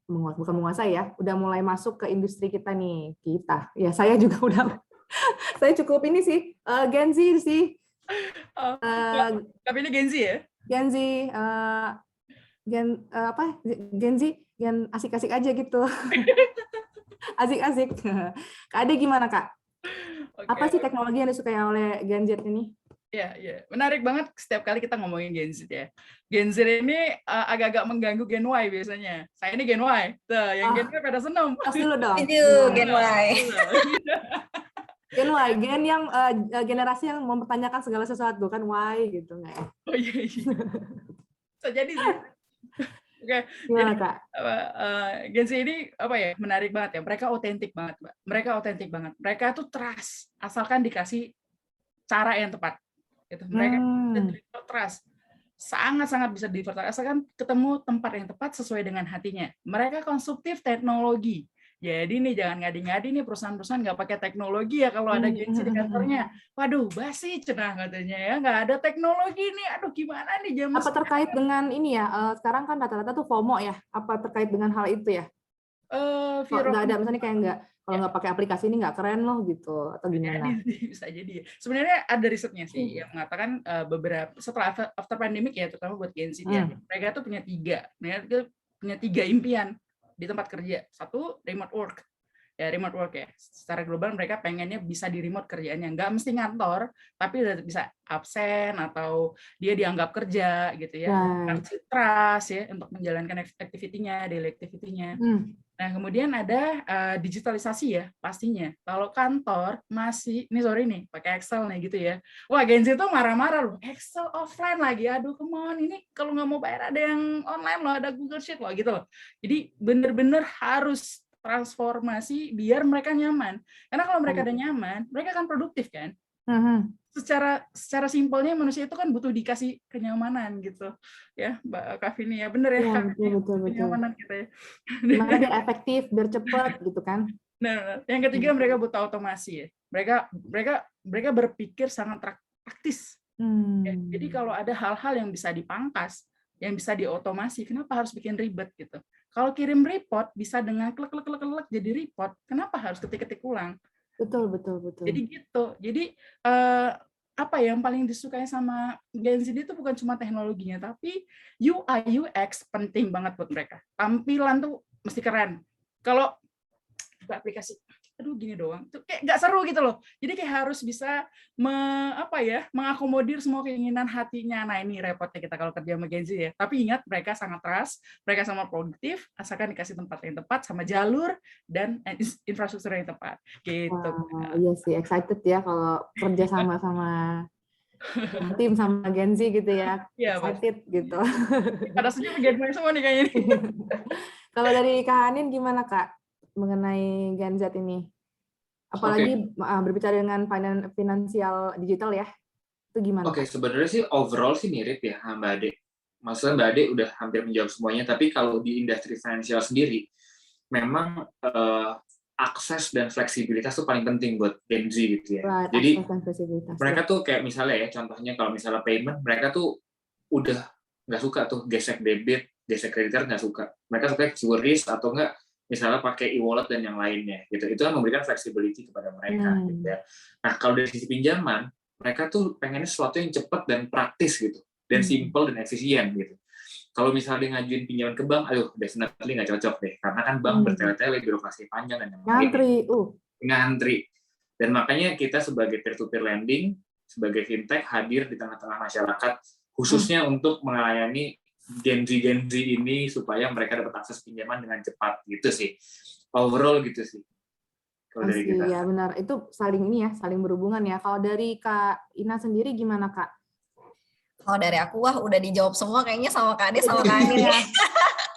bukan menguasai ya, udah mulai masuk ke industri kita nih, ya saya juga udah saya cukup ini sih Gen Z sih. Tapi ini Gen Z ya? Gen Z Gen Z yang asik-asik aja gitu. Asik-asik. Kak Ade gimana Kak? Apa sih teknologi yang disukai oleh Gen Z ini? Ya, menarik banget setiap kali kita ngomongin Gen Z ya. Gen Z ini agak-agak mengganggu Gen Y biasanya. Saya ini Gen Y, tuh, yang Gen Y pada seneng. Dulu dong. Itu Gen Y. Gen Y, gen yang generasi yang mempertanyakan segala sesuatu kan Y gitu nggak ya? Oh iya. Bisa jadi sih. Oke, gimana jadi, Kak? Gen Z ini menarik banget ya. Mereka otentik banget, Mbak. Mereka tuh trust asalkan dikasih cara yang tepat. Gitu. Mereka bisa trust, sangat-sangat bisa deliver asalkan ketemu tempat yang tepat sesuai dengan hatinya. Mereka konsumtif teknologi. Jadi nih jangan ngadi-ngadi nih perusahaan-perusahaan nggak pakai teknologi ya kalau ada Gen Z di kantornya. Waduh, basi cenah katanya ya, nggak ada teknologi nih. Aduh gimana nih jam. Apa terkait dengan ini ya? Sekarang kan rata-rata tuh FOMO ya. Apa terkait dengan hal itu ya? Nggak ada, misalnya kayak kalau nggak pakai aplikasi ini nggak keren loh gitu, atau gimana? Bisa jadi. Sebenarnya ada risetnya sih yang mengatakan beberapa setelah after pandemic ya, terutama buat Gen Z ya, mereka tuh punya tiga impian di tempat kerja. Satu, remote work. Ya, remote work ya. Secara global mereka pengennya bisa di remote kerjaannya, nggak mesti ngantor, tapi bisa absen atau dia dianggap kerja gitu ya. Trust ya untuk menjalankan activity-nya, daily activity-nya. Nah, kemudian ada digitalisasi ya, pastinya. Kalau kantor masih, pakai Excel nih gitu ya. Wah, Gen Z tuh marah-marah loh, Excel offline lagi, aduh come on, ini kalau nggak mau bayar ada yang online loh, ada Google Sheet loh gitu loh. Jadi bener-bener harus transformasi biar mereka nyaman. Karena kalau mereka udah nyaman, mereka akan produktif kan. Secara simpelnya manusia itu kan butuh dikasih kenyamanan gitu ya, Mbak Kavini ya, bener ya, betul. kenyamanan kita ya. Gimana biar efektif, biar cepat gitu kan. Nah, yang ketiga mereka butuh otomasi ya. Mereka berpikir sangat praktis. Ya, jadi kalau ada hal-hal yang bisa dipangkas, yang bisa diotomasi, kenapa harus bikin ribet gitu? Kalau kirim report bisa dengan klik jadi report, kenapa harus ketik-ketik ulang? Betul. Jadi gitu. Jadi apa yang paling disukai sama Gen Z itu bukan cuma teknologinya, tapi UI UX penting banget buat mereka. Tampilan tuh mesti keren. Kalau buka aplikasi, aduh gini doang, itu kayak nggak seru gitu loh. Jadi kayak harus bisa mengakomodir semua keinginan hatinya. Nah ini repotnya kita kalau kerja sama Gen Z ya. Tapi ingat mereka sangat trust, mereka sangat produktif, asalkan dikasih tempat yang tepat sama jalur dan infrastruktur yang tepat. Gitu. Iya sih, excited ya kalau kerja sama tim sama Gen Z gitu ya. Excited gitu. Pada senyum Gen Y semua nih kayaknya ini. Kalau dari Kak Hanin gimana Kak mengenai Gen Z ini? Apalagi berbicara dengan finansial digital ya, itu gimana? Sebenarnya sih overall sih mirip ya Mbak Ade. Maksudnya Mbak Ade udah hampir menjawab semuanya, tapi kalau di industri finansial sendiri, memang akses dan fleksibilitas itu paling penting buat Gen Z gitu ya. Jadi mereka tuh kayak misalnya ya, contohnya kalau misalnya payment, mereka tuh udah nggak suka tuh gesek debit, gesek kredit card, nggak suka. Mereka suka QRIS atau enggak misalnya pakai e-wallet dan yang lainnya gitu. Itu kan memberikan flexibility kepada mereka gitu ya. Nah, kalau dari sisi pinjaman, mereka tuh pengennya sesuatu yang cepat dan praktis gitu, dan simple dan efisien gitu. Kalau misalnya ngajuin pinjaman ke bank, aduh, definitely nggak cocok deh, karena kan bank bertele-tele, birokrasi panjang dan yang lainnya. Ngantri. Dan makanya kita sebagai peer-to-peer lending, sebagai fintech hadir di tengah-tengah masyarakat, khususnya untuk melayani Gen Z ini supaya mereka dapat akses pinjaman dengan cepat gitu sih. Overall gitu sih. Kalau dari kita. Ya benar, itu saling ini ya, saling berhubungan ya. Kalau dari Kak Ina sendiri gimana Kak? Kalau dari aku, wah udah dijawab semua kayaknya sama Kak Ade sama Kak Anin ya.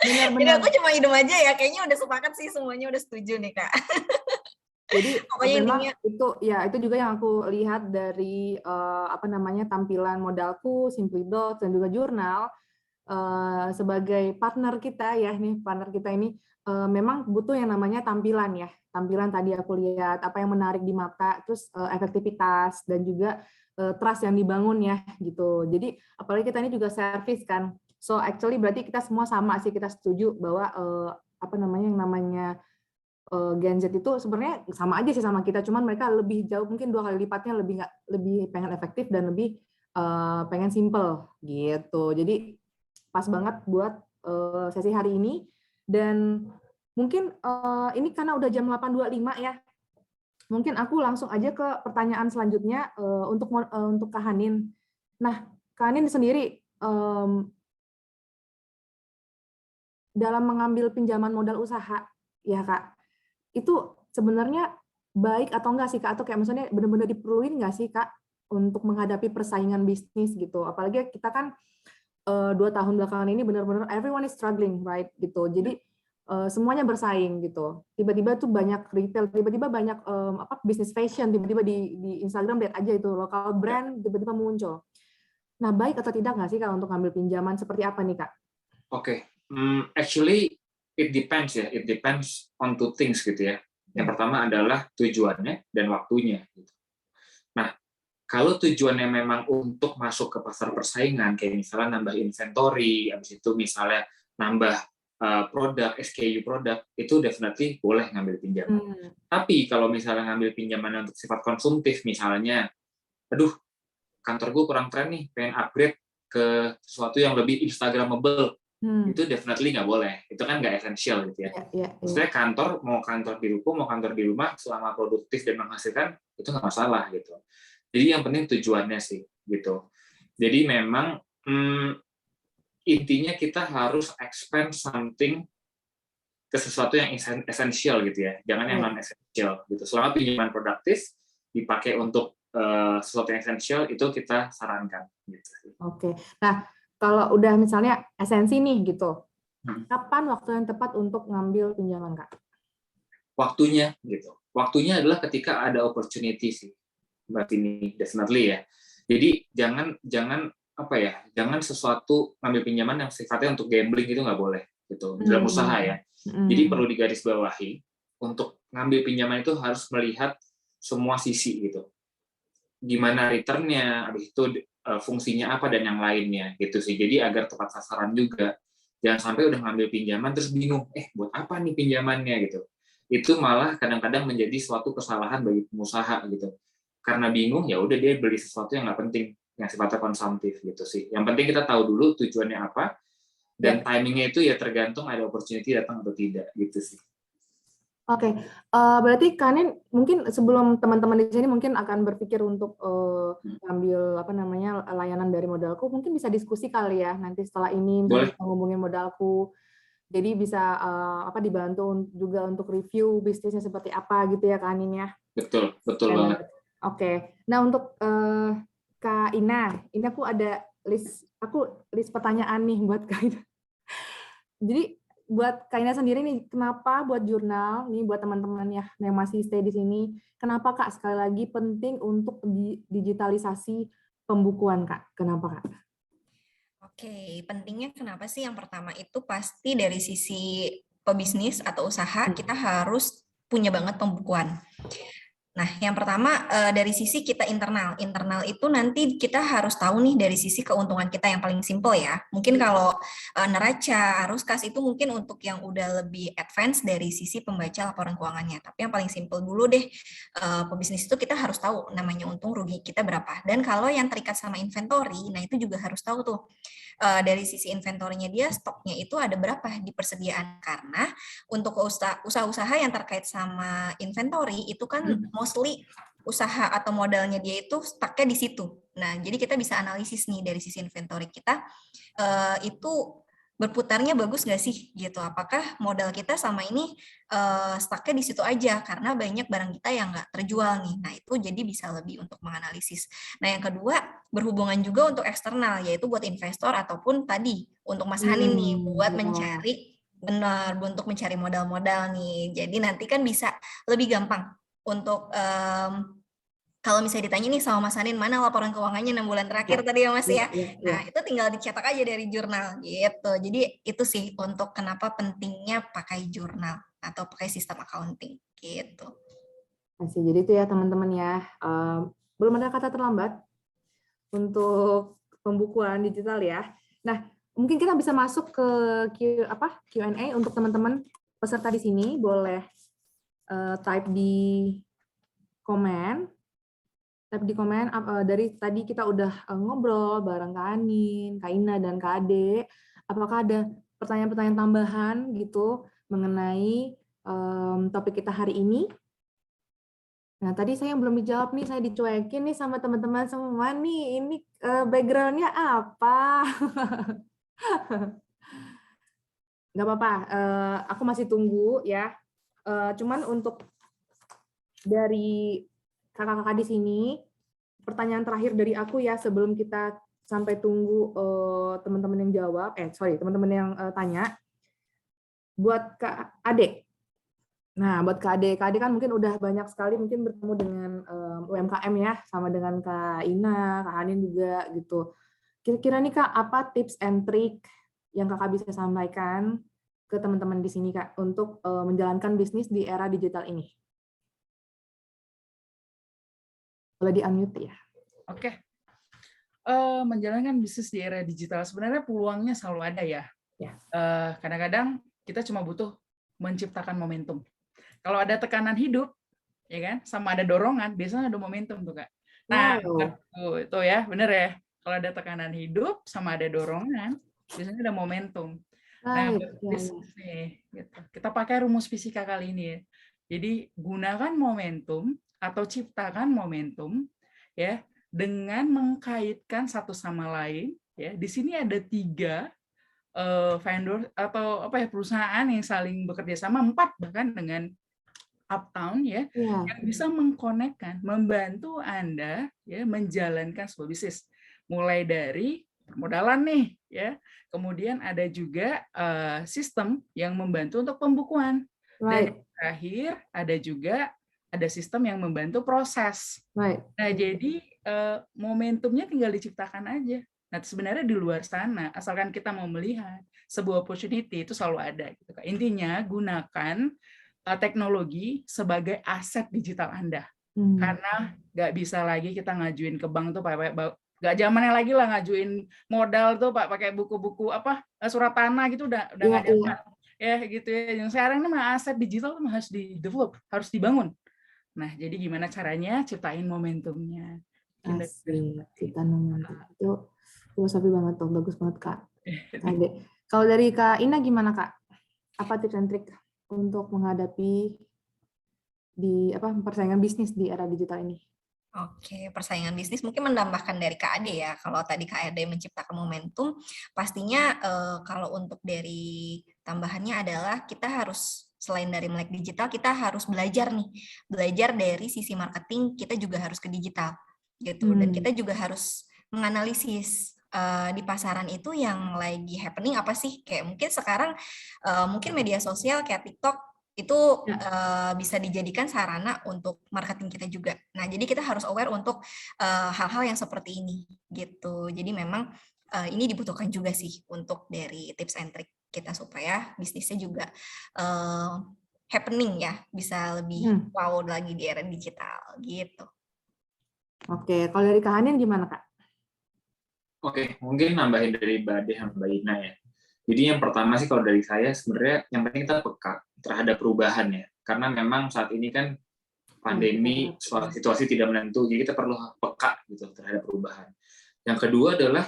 Benar-benar. Jadi aku cuma idem aja ya, kayaknya udah sepakat sih semuanya, udah setuju nih Kak. Jadi pokoknya memang intinya itu juga yang aku lihat dari tampilan Modalku, Simply.Dots dan juga Jurnal sebagai partner kita ya nih, partner kita ini memang butuh yang namanya tampilan ya. Tampilan tadi aku lihat apa yang menarik di mata, terus efektivitas dan juga trust yang dibangun ya gitu. Jadi apalagi kita ini juga service kan. So actually berarti kita semua sama sih, kita setuju bahwa yang namanya Gen Z itu sebenarnya sama aja sih sama kita, cuman mereka lebih jauh, mungkin 2 kali lipatnya lebih pengen efektif dan lebih pengen simple gitu. Jadi pas banget buat sesi hari ini. Dan mungkin ini karena udah jam 8.25 ya, mungkin aku langsung aja ke pertanyaan selanjutnya untuk Kak Hanin. Nah, Kak Hanin sendiri dalam mengambil pinjaman modal usaha ya Kak, itu sebenarnya baik atau enggak sih Kak? Atau kayak misalnya benar-benar diperluin nggak sih Kak untuk menghadapi persaingan bisnis gitu? Apalagi kita kan 2 tahun belakangan ini benar-benar everyone is struggling, right? Gitu. Jadi semuanya bersaing gitu. Tiba-tiba tuh banyak retail, tiba-tiba banyak bisnis fashion, tiba-tiba di Instagram lihat aja itu lokal brand tiba-tiba muncul. Nah, baik atau tidak nggak sih Kak untuk ngambil pinjaman seperti apa nih Kak? Oke. Actually it depends ya, it depends on two things gitu ya. Yang pertama adalah tujuannya dan waktunya. Gitu. Nah, kalau tujuannya memang untuk masuk ke pasar persaingan, kayak misalnya nambah inventory, habis itu misalnya nambah produk, SKU produk, itu definitely boleh ngambil pinjaman. Tapi kalau misalnya ngambil pinjaman untuk sifat konsumtif, misalnya, aduh, kantor gue kurang tren nih, pengen upgrade ke sesuatu yang lebih Instagramable, itu definitely nggak boleh. Itu kan nggak essential gitu ya. Maksudnya mau kantor di ruko, mau kantor di rumah, selama produktif dan menghasilkan, itu nggak masalah gitu. Jadi yang penting tujuannya sih gitu. Jadi memang intinya kita harus expand something ke sesuatu yang essential gitu ya. Jangan yang non essential gitu. Selama pinjaman produktif dipakai untuk sesuatu yang essential, itu kita sarankan gitu. Oke. Nah, kalau udah misalnya esensi nih gitu, kapan waktu yang tepat untuk ngambil pinjaman Kak? Waktunya gitu. Waktunya adalah ketika ada opportunity sih, Mbak Tini, definitely ya. Jadi jangan sesuatu ngambil pinjaman yang sifatnya untuk gambling, itu nggak boleh gitu dalam usaha ya. Jadi perlu digarisbawahi, untuk ngambil pinjaman itu harus melihat semua sisi gitu. Gimana returnnya, habis itu fungsinya apa dan yang lainnya gitu sih. Jadi agar tepat sasaran juga. Jangan sampai udah ngambil pinjaman terus bingung, buat apa nih pinjamannya gitu. Itu malah kadang-kadang menjadi suatu kesalahan bagi pengusaha gitu. Karena bingung, ya udah dia beli sesuatu yang nggak penting, yang sifatnya konsumtif gitu sih. Yang penting kita tahu dulu tujuannya apa, dan timingnya itu ya tergantung ada opportunity datang atau tidak gitu sih. Oke, berarti Kanin mungkin sebelum teman-teman di sini mungkin akan berpikir untuk ngambil layanan dari Modalku, mungkin bisa diskusi kali ya nanti setelah ini misalnya ngomongin Modalku, jadi bisa dibantu juga untuk review bisnisnya seperti apa gitu ya Kanin ya. Betul banget. Oke, nah untuk Kak Ina, ini aku ada list pertanyaan nih buat Kak Ina. Jadi buat Kak Ina sendiri nih, kenapa buat jurnal nih buat teman-teman ya yang masih stay di sini, kenapa Kak sekali lagi penting untuk digitalisasi pembukuan Kak? Kenapa Kak? Oke, pentingnya kenapa sih? Yang pertama itu pasti dari sisi pebisnis atau usaha kita harus punya banget pembukuan. Nah, yang pertama dari sisi kita internal. Internal itu nanti kita harus tahu nih dari sisi keuntungan kita yang paling simple ya. Mungkin kalau neraca, arus kas itu mungkin untuk yang udah lebih advance dari sisi pembaca laporan keuangannya. Tapi yang paling simple dulu deh, pebisnis itu kita harus tahu namanya untung rugi kita berapa. Dan kalau yang terikat sama inventory, nah itu juga harus tahu tuh dari sisi inventorinya dia stoknya itu ada berapa di persediaan, karena untuk usaha-usaha yang terkait sama inventory itu kan mostly usaha atau modalnya dia itu stucknya di situ. Nah, jadi kita bisa analisis nih dari sisi inventory kita itu berputarnya bagus nggak sih gitu. Apakah modal kita sama ini stucknya di situ aja karena banyak barang kita yang nggak terjual nih. Nah, itu jadi bisa lebih untuk menganalisis. Nah, yang kedua berhubungan juga untuk eksternal, yaitu buat investor ataupun tadi untuk Mas Hanin nih buat mencari untuk mencari modal-modal nih. Jadi nanti kan bisa lebih gampang untuk kalau misalnya ditanya nih sama Mas Hanin, mana laporan keuangannya 6 bulan terakhir tadi ya Mas ya. Nah, itu tinggal dicetak aja dari jurnal gitu. Jadi itu sih untuk kenapa pentingnya pakai jurnal atau pakai sistem accounting gitu. Jadi itu ya teman-teman ya. Belum ada kata terlambat untuk pembukuan digital ya. Nah, mungkin kita bisa masuk ke Q&A untuk teman-teman peserta di sini. Boleh type di komen. Dari tadi kita udah ngobrol bareng Kak Anin, Kak Ina, dan Kak Ade. Apakah ada pertanyaan-pertanyaan tambahan gitu mengenai topik kita hari ini? Nah, tadi saya yang belum dijawab nih, saya dicuekin nih sama teman-teman semua nih. Ini background-nya apa? Nggak apa-apa, aku masih tunggu ya. Cuman untuk dari kakak-kakak di sini, pertanyaan terakhir dari aku ya sebelum kita sampai tunggu teman-teman yang jawab, teman-teman yang tanya, buat Kak Ade. Nah, buat Kak Ade kan mungkin udah banyak sekali mungkin bertemu dengan UMKM ya, sama dengan Kak Ina, Kak Hanin juga gitu. Kira-kira nih Kak, apa tips and trick yang Kakak bisa sampaikan ke teman-teman di sini Kak untuk menjalankan bisnis di era digital ini? Boleh di-unmute ya. Oke. Menjalankan bisnis di era digital sebenarnya peluangnya selalu ada ya. Kadang-kadang kita cuma butuh menciptakan momentum. Kalau ada tekanan hidup, ya kan, sama ada dorongan, biasanya ada momentum tuh Kak. Nah, itu ya, bener ya. Kalau ada tekanan hidup sama ada dorongan, biasanya ada momentum. Nah, bisnis nih, gitu. Kita pakai rumus fisika kali ini ya. Jadi gunakan momentum atau ciptakan momentum ya dengan mengkaitkan satu sama lain ya. Di sini ada 3 vendor atau perusahaan yang saling bekerja sama, 4 bahkan dengan Uptown ya, yang bisa mengkonekkan, membantu Anda ya menjalankan sebuah bisnis. Mulai dari permodalan nih ya. Kemudian ada juga sistem yang membantu untuk pembukuan. Dan yang terakhir ada sistem yang membantu proses. Nah, jadi momentumnya tinggal diciptakan aja. Nah, sebenarnya di luar sana, asalkan kita mau melihat sebuah opportunity itu selalu ada. Gitu. Intinya gunakan teknologi sebagai aset digital Anda. Karena nggak bisa lagi kita ngajuin ke bank tuh nggak zamannya lagi lah ngajuin modal tuh Pak pakai buku-buku surat tanah gitu udah nggak zaman ya gitu ya. Yang sekarang ini mah aset digital tuh harus di-develop, harus dibangun. Nah, jadi gimana caranya ciptain momentumnya? Ciptain momentum itu filosofi banget tuh, bagus banget Kak. Kalau dari Kak Ina gimana Kak? Apa tips and trick untuk menghadapi persaingan bisnis di era digital ini? Oke, persaingan bisnis mungkin menambahkan dari Kak Ade ya. Kalau tadi Kak Ade menciptakan momentum, pastinya kalau untuk dari tambahannya adalah kita harus selain dari melek digital, kita harus belajar nih. Belajar dari sisi marketing, kita juga harus ke digital gitu. Dan kita juga harus menganalisis di pasaran itu yang lagi happening apa sih? Kayak mungkin sekarang mungkin media sosial kayak TikTok itu bisa dijadikan sarana untuk marketing kita juga. Nah, jadi kita harus aware untuk hal-hal yang seperti ini gitu. Jadi memang ini dibutuhkan juga sih untuk dari tips and trick kita supaya bisnisnya juga happening ya, bisa lebih wow lagi di era digital gitu. Oke, kalau dari Kak Hanin gimana Kak? Oke, mungkin nambahin dari Mbak Ade sama Mbak Ina ya. Jadi yang pertama sih kalau dari saya sebenarnya yang penting kita peka terhadap perubahan ya. Karena memang saat ini kan pandemi, situasi tidak menentu, jadi kita perlu peka gitu terhadap perubahan. Yang kedua adalah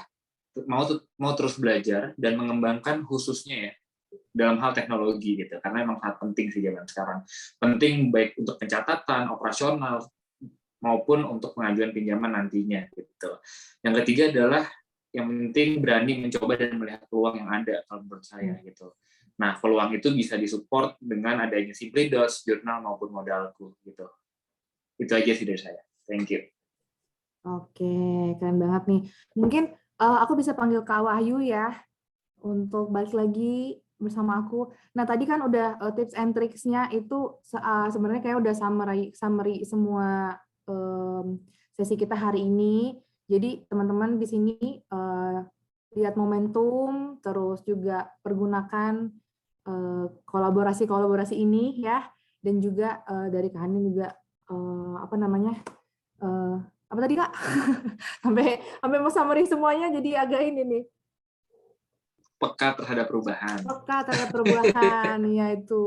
mau terus belajar dan mengembangkan khususnya ya dalam hal teknologi gitu. Karena memang sangat penting sih zaman sekarang. Penting baik untuk pencatatan, operasional maupun untuk pengajuan pinjaman nantinya gitu. Yang ketiga adalah yang penting berani mencoba dan melihat peluang yang ada kalau menurut saya gitu. Nah, peluang itu bisa disupport dengan adanya Simplidots, jurnal maupun modalku gitu. Itu aja sih dari saya. Thank you. Oke, keren banget nih. Mungkin aku bisa panggil Kak Wahyu ya untuk balik lagi bersama aku. Nah, tadi kan udah tips and tricks-nya itu sebenarnya kayak udah summary semua sesi kita hari ini. Jadi teman-teman di sini lihat momentum, terus juga pergunakan kolaborasi ini ya, dan juga dari Kak Hanin juga apa namanya apa tadi Kak? sampai mau summary semuanya jadi agak ini nih. Peka terhadap perubahan. Peka terhadap perubahan, ya itu.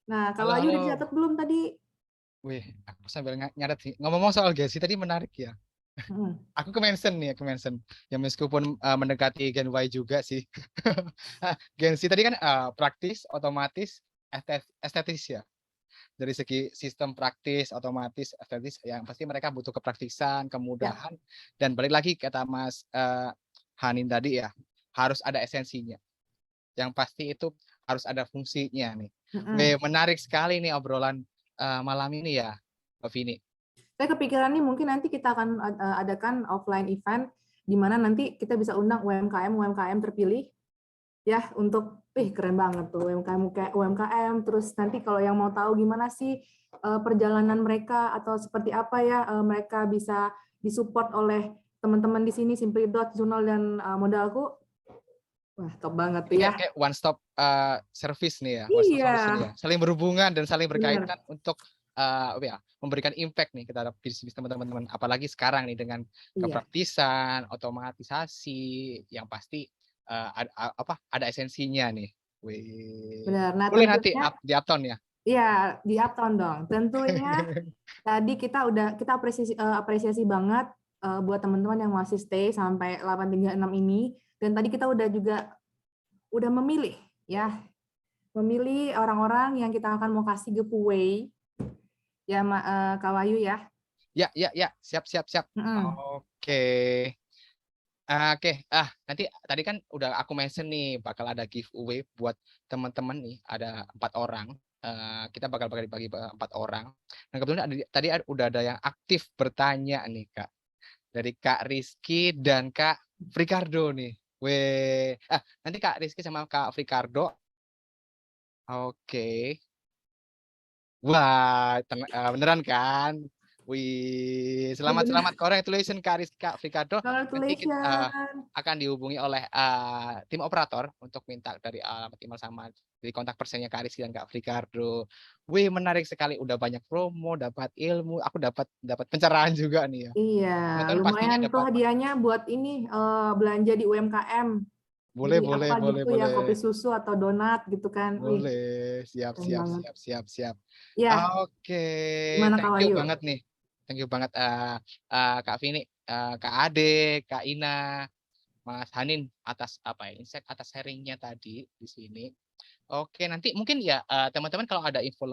Nah, kalau Ayu udah dicatat belum tadi? Wih, aku sambil nyatet sih. Ngomong-ngomong soal Gensi tadi menarik ya. Aku ke-mention nih, ya meskipun mendekati Gen Y juga sih. Gensi tadi kan praktis, otomatis, estetis ya. Dari segi sistem praktis, otomatis, estetis, yang pasti mereka butuh kepraktisan, kemudahan, dan balik lagi kata Mas Hanin tadi ya, harus ada esensinya. Yang pasti itu harus ada fungsinya nih. Menarik sekali nih obrolan malam ini ya, Mbak Vini. Saya kepikiran nih mungkin nanti kita akan adakan offline event di mana nanti kita bisa undang UMKM terpilih ya untuk keren banget tuh UMKM, terus nanti kalau yang mau tahu gimana sih perjalanan mereka atau seperti apa ya mereka bisa disupport oleh teman-teman di sini Simplidots, Jurnal dan Modalku. Wah, top banget tuh ya. Kayak one stop service nih ya, one stop solution ya. Saling berhubungan dan saling berkaitan untuk memberikan impact nih kita bisnis teman-teman, apalagi sekarang nih dengan kepraktisan, otomatisasi yang pasti ada esensinya nih. Benar. Nah, boleh nanti di Uptown ya? Iya, di Uptown dong. Tentunya tadi kita apresiasi banget buat teman-teman yang masih stay sampai 836 ini, dan tadi kita udah memilih orang-orang yang kita akan mau kasih giveaway. Ya, Kak Wahyu ya. Ya, siap. Oke. Nanti tadi kan udah aku mention nih bakal ada giveaway buat teman-teman nih, ada 4 orang. Kita bakal dibagi 4 orang. Nah, kebetulan tadi udah ada yang aktif bertanya nih Kak. Dari Kak Rizky dan Kak Fricardo nih. Nanti Kak Rizky sama Kak Fricardo. Oke. Wah, beneran kan? Wih, selamat congratulations Kak Fricardo. Nanti kita akan dihubungi oleh tim operator untuk minta dari alamat email sama dari kontak personnya Kak Rizky dan Kak Fricardo. Wih, menarik sekali, udah banyak promo, dapat ilmu, aku dapat pencerahan juga nih ya. Iya, lumayan tuh hadiahnya buat ini belanja di UMKM. Boleh. Ya, kopi susu atau donat gitu kan. Boleh, siap. Ya. Oke, thank you banget Kak Vini, Kak Ade, Kak Ina, Mas Hanin atas insight atas sharingnya tadi di sini. Oke, nanti mungkin ya teman-teman kalau ada info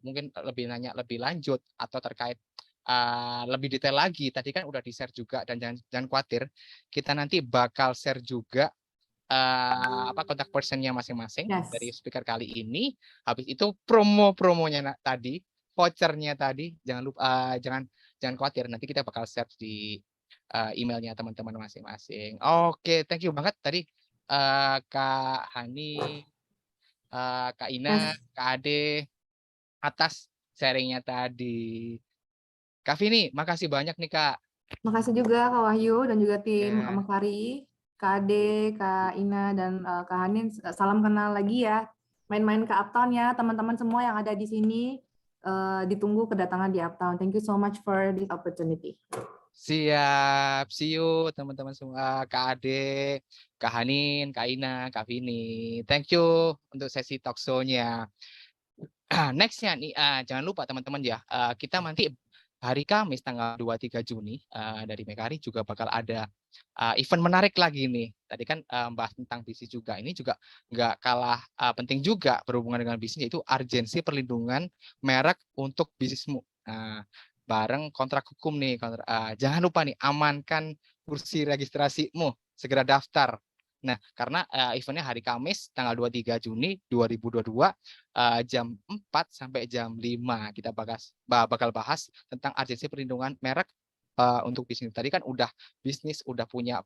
mungkin lebih nanya lebih lanjut atau terkait lebih detail lagi, tadi kan udah di-share juga, dan jangan khawatir, kita nanti bakal share juga kontak personnya masing-masing dari speaker kali ini. Habis itu promonya tadi, vouchernya tadi, jangan lupa, jangan khawatir, nanti kita bakal share di emailnya teman-teman masing-masing. Oke, thank you banget tadi Kak Hani, Kak Ina, Kak Ade atas sharingnya tadi. Kak Vini, makasih banyak nih Kak. Makasih juga Kak Wahyu dan juga tim Makari, Kak Ade, Kak Ina, dan Kak Hanin. Salam kenal lagi ya. main-main ke Uptown ya, teman-teman semua yang ada di sini. Ditunggu kedatangan di Uptown. Thank you so much for this opportunity. Siap, see you teman-teman semua, Kak Ade, Kak Hanin, Kak Ina, Kak Vini. Thank you untuk sesi talk show-nya. Next-nya nih, jangan lupa teman-teman ya, kita nanti hari Kamis tanggal 23 Juni dari Mekari juga bakal ada event menarik lagi nih. Tadi kan bahas tentang bisnis juga. Ini juga nggak kalah penting juga berhubungan dengan bisnis, yaitu urgensi perlindungan merek untuk bisnismu. Bareng kontrak hukum nih. Jangan lupa nih, amankan kursi registrasimu. Segera daftar. Nah, karena eventnya hari Kamis tanggal 23 Juni 2022 jam 4 sampai jam 5 kita bakal bahas tentang urgensi perlindungan merek untuk bisnis. Tadi kan udah bisnis, udah punya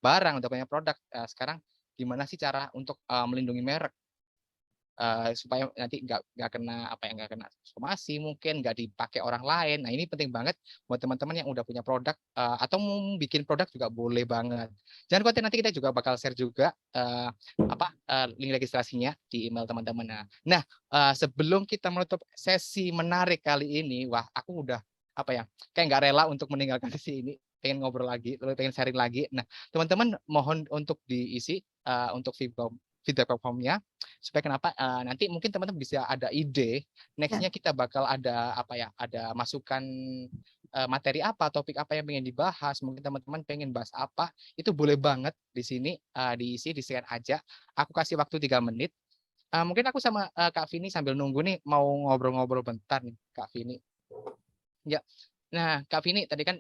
barang, udah punya produk. Sekarang gimana sih cara untuk melindungi merek supaya nanti nggak kena somasi, mungkin nggak dipakai orang lain. Nah, ini penting banget buat teman-teman yang udah punya produk atau mau bikin produk juga boleh banget. Jangan khawatir, nanti kita juga bakal share juga link registrasinya di email teman-teman. Nah, sebelum kita menutup sesi menarik kali ini, wah, aku udah kayak nggak rela untuk meninggalkan sesi ini, pengen ngobrol lagi, pengen sharing lagi. Nah, teman-teman mohon untuk diisi untuk feedback formnya, supaya kenapa nanti mungkin teman-teman bisa ada ide nextnya kita bakal ada ada masukan materi apa, topik apa yang pengen dibahas, mungkin teman-teman pengen bahas apa, itu boleh banget di sini diisi, di-share aja. Aku kasih waktu 3 menit. Mungkin aku sama Kak Vini sambil nunggu nih mau ngobrol-ngobrol bentar nih, Kak Vini. Ya. Nah, Kak Vini tadi kan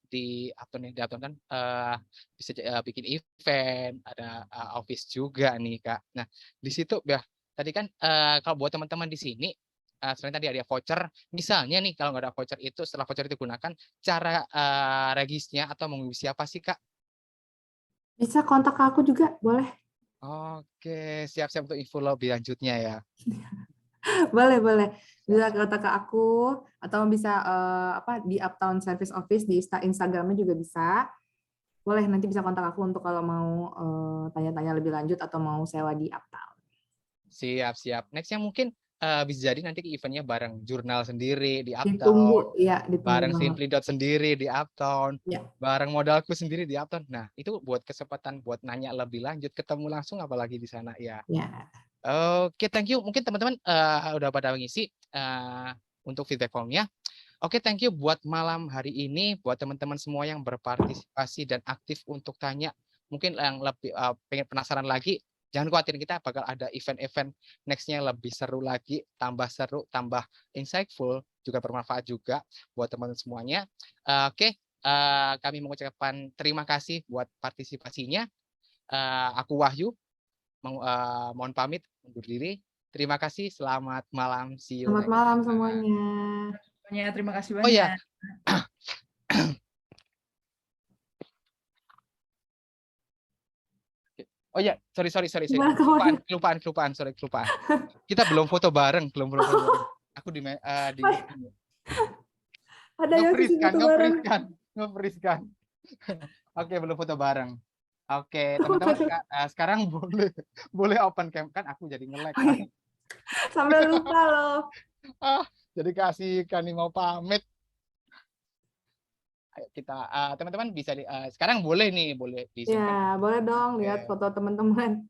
di Uptown kan bisa bikin event, ada office juga nih, Kak. Nah, di situ ya tadi kan kalau buat teman-teman di sini selain tadi ada voucher, misalnya nih kalau nggak ada voucher itu, setelah voucher itu gunakan, cara regisnya atau mengisi apa sih, Kak? Bisa kontak aku juga, boleh? Oke, siap-siap untuk info lebih lanjutnya ya. Boleh. Bisa kontak ke aku atau bisa di Uptown Service Office di Instagramnya juga bisa. Boleh, nanti bisa kontak aku untuk kalau mau tanya-tanya lebih lanjut atau mau sewa di Uptown. Siap. Next yang mungkin bisa jadi nanti eventnya bareng jurnal sendiri di Uptown. Ditunggu Bareng banget. Simply sendiri di Uptown. Ya. Bareng modalku sendiri di Uptown. Nah, itu buat kesempatan buat nanya lebih lanjut, ketemu langsung apalagi di sana ya. Ya. Oke, thank you. Mungkin teman-teman udah pada mengisi untuk feedback formnya. Oke, thank you buat malam hari ini, buat teman-teman semua yang berpartisipasi dan aktif untuk tanya. Mungkin yang lebih pengen penasaran lagi, jangan khawatir, kita bakal ada event-event next-nya lebih seru lagi, tambah seru, tambah insightful, juga bermanfaat juga buat teman-teman semuanya. Oke, kami mengucapkan terima kasih buat partisipasinya. Aku Wahyu, mohon pamit undur diri. Terima kasih, selamat malam. See you. Selamat malam semuanya. Terima kasih banyak. Oh ya. Oh ya, sorry. Kelupaan. Kita belum foto bareng, Aku di ada yang nge-freeze-kan. Oke, belum foto bareng. Oke, teman-teman sekarang boleh open cam, kan aku jadi nge-lag. Sampai lupa loh. Jadi kasih kan mau pamit. Ayo kita teman-teman bisa sekarang boleh di ya, boleh dong lihat foto teman-teman.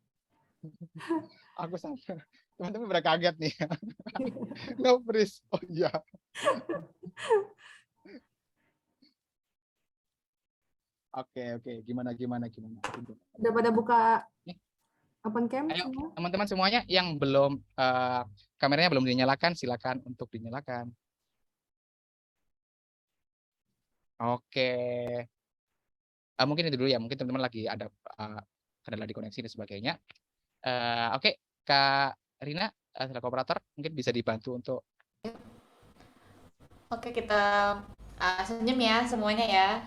Aku sama teman-teman udah kaget nih. Nge-freeze. Oh iya. Oke, gimana? Udah pada buka open cam? Ayo teman-teman semuanya yang belum kameranya belum dinyalakan, silakan untuk dinyalakan. Oke. Mungkin itu dulu ya, mungkin teman-teman lagi ada kendala di koneksi dan sebagainya. Oke, Kak Rina selaku operator mungkin bisa dibantu untuk. Oke, kita senyum ya semuanya ya.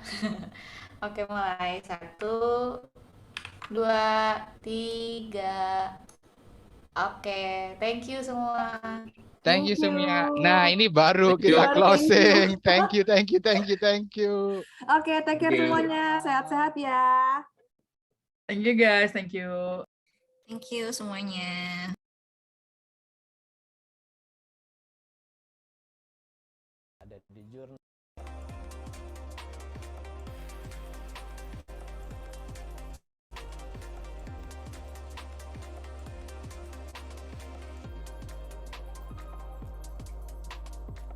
Oke, mulai 1, 2, 3. Oke, thank you semua. Thank you semuanya. Nah, ini baru kita closing. Thank you. Oke, take care semuanya. Sehat-sehat ya. Thank you guys, thank you. Thank you semuanya.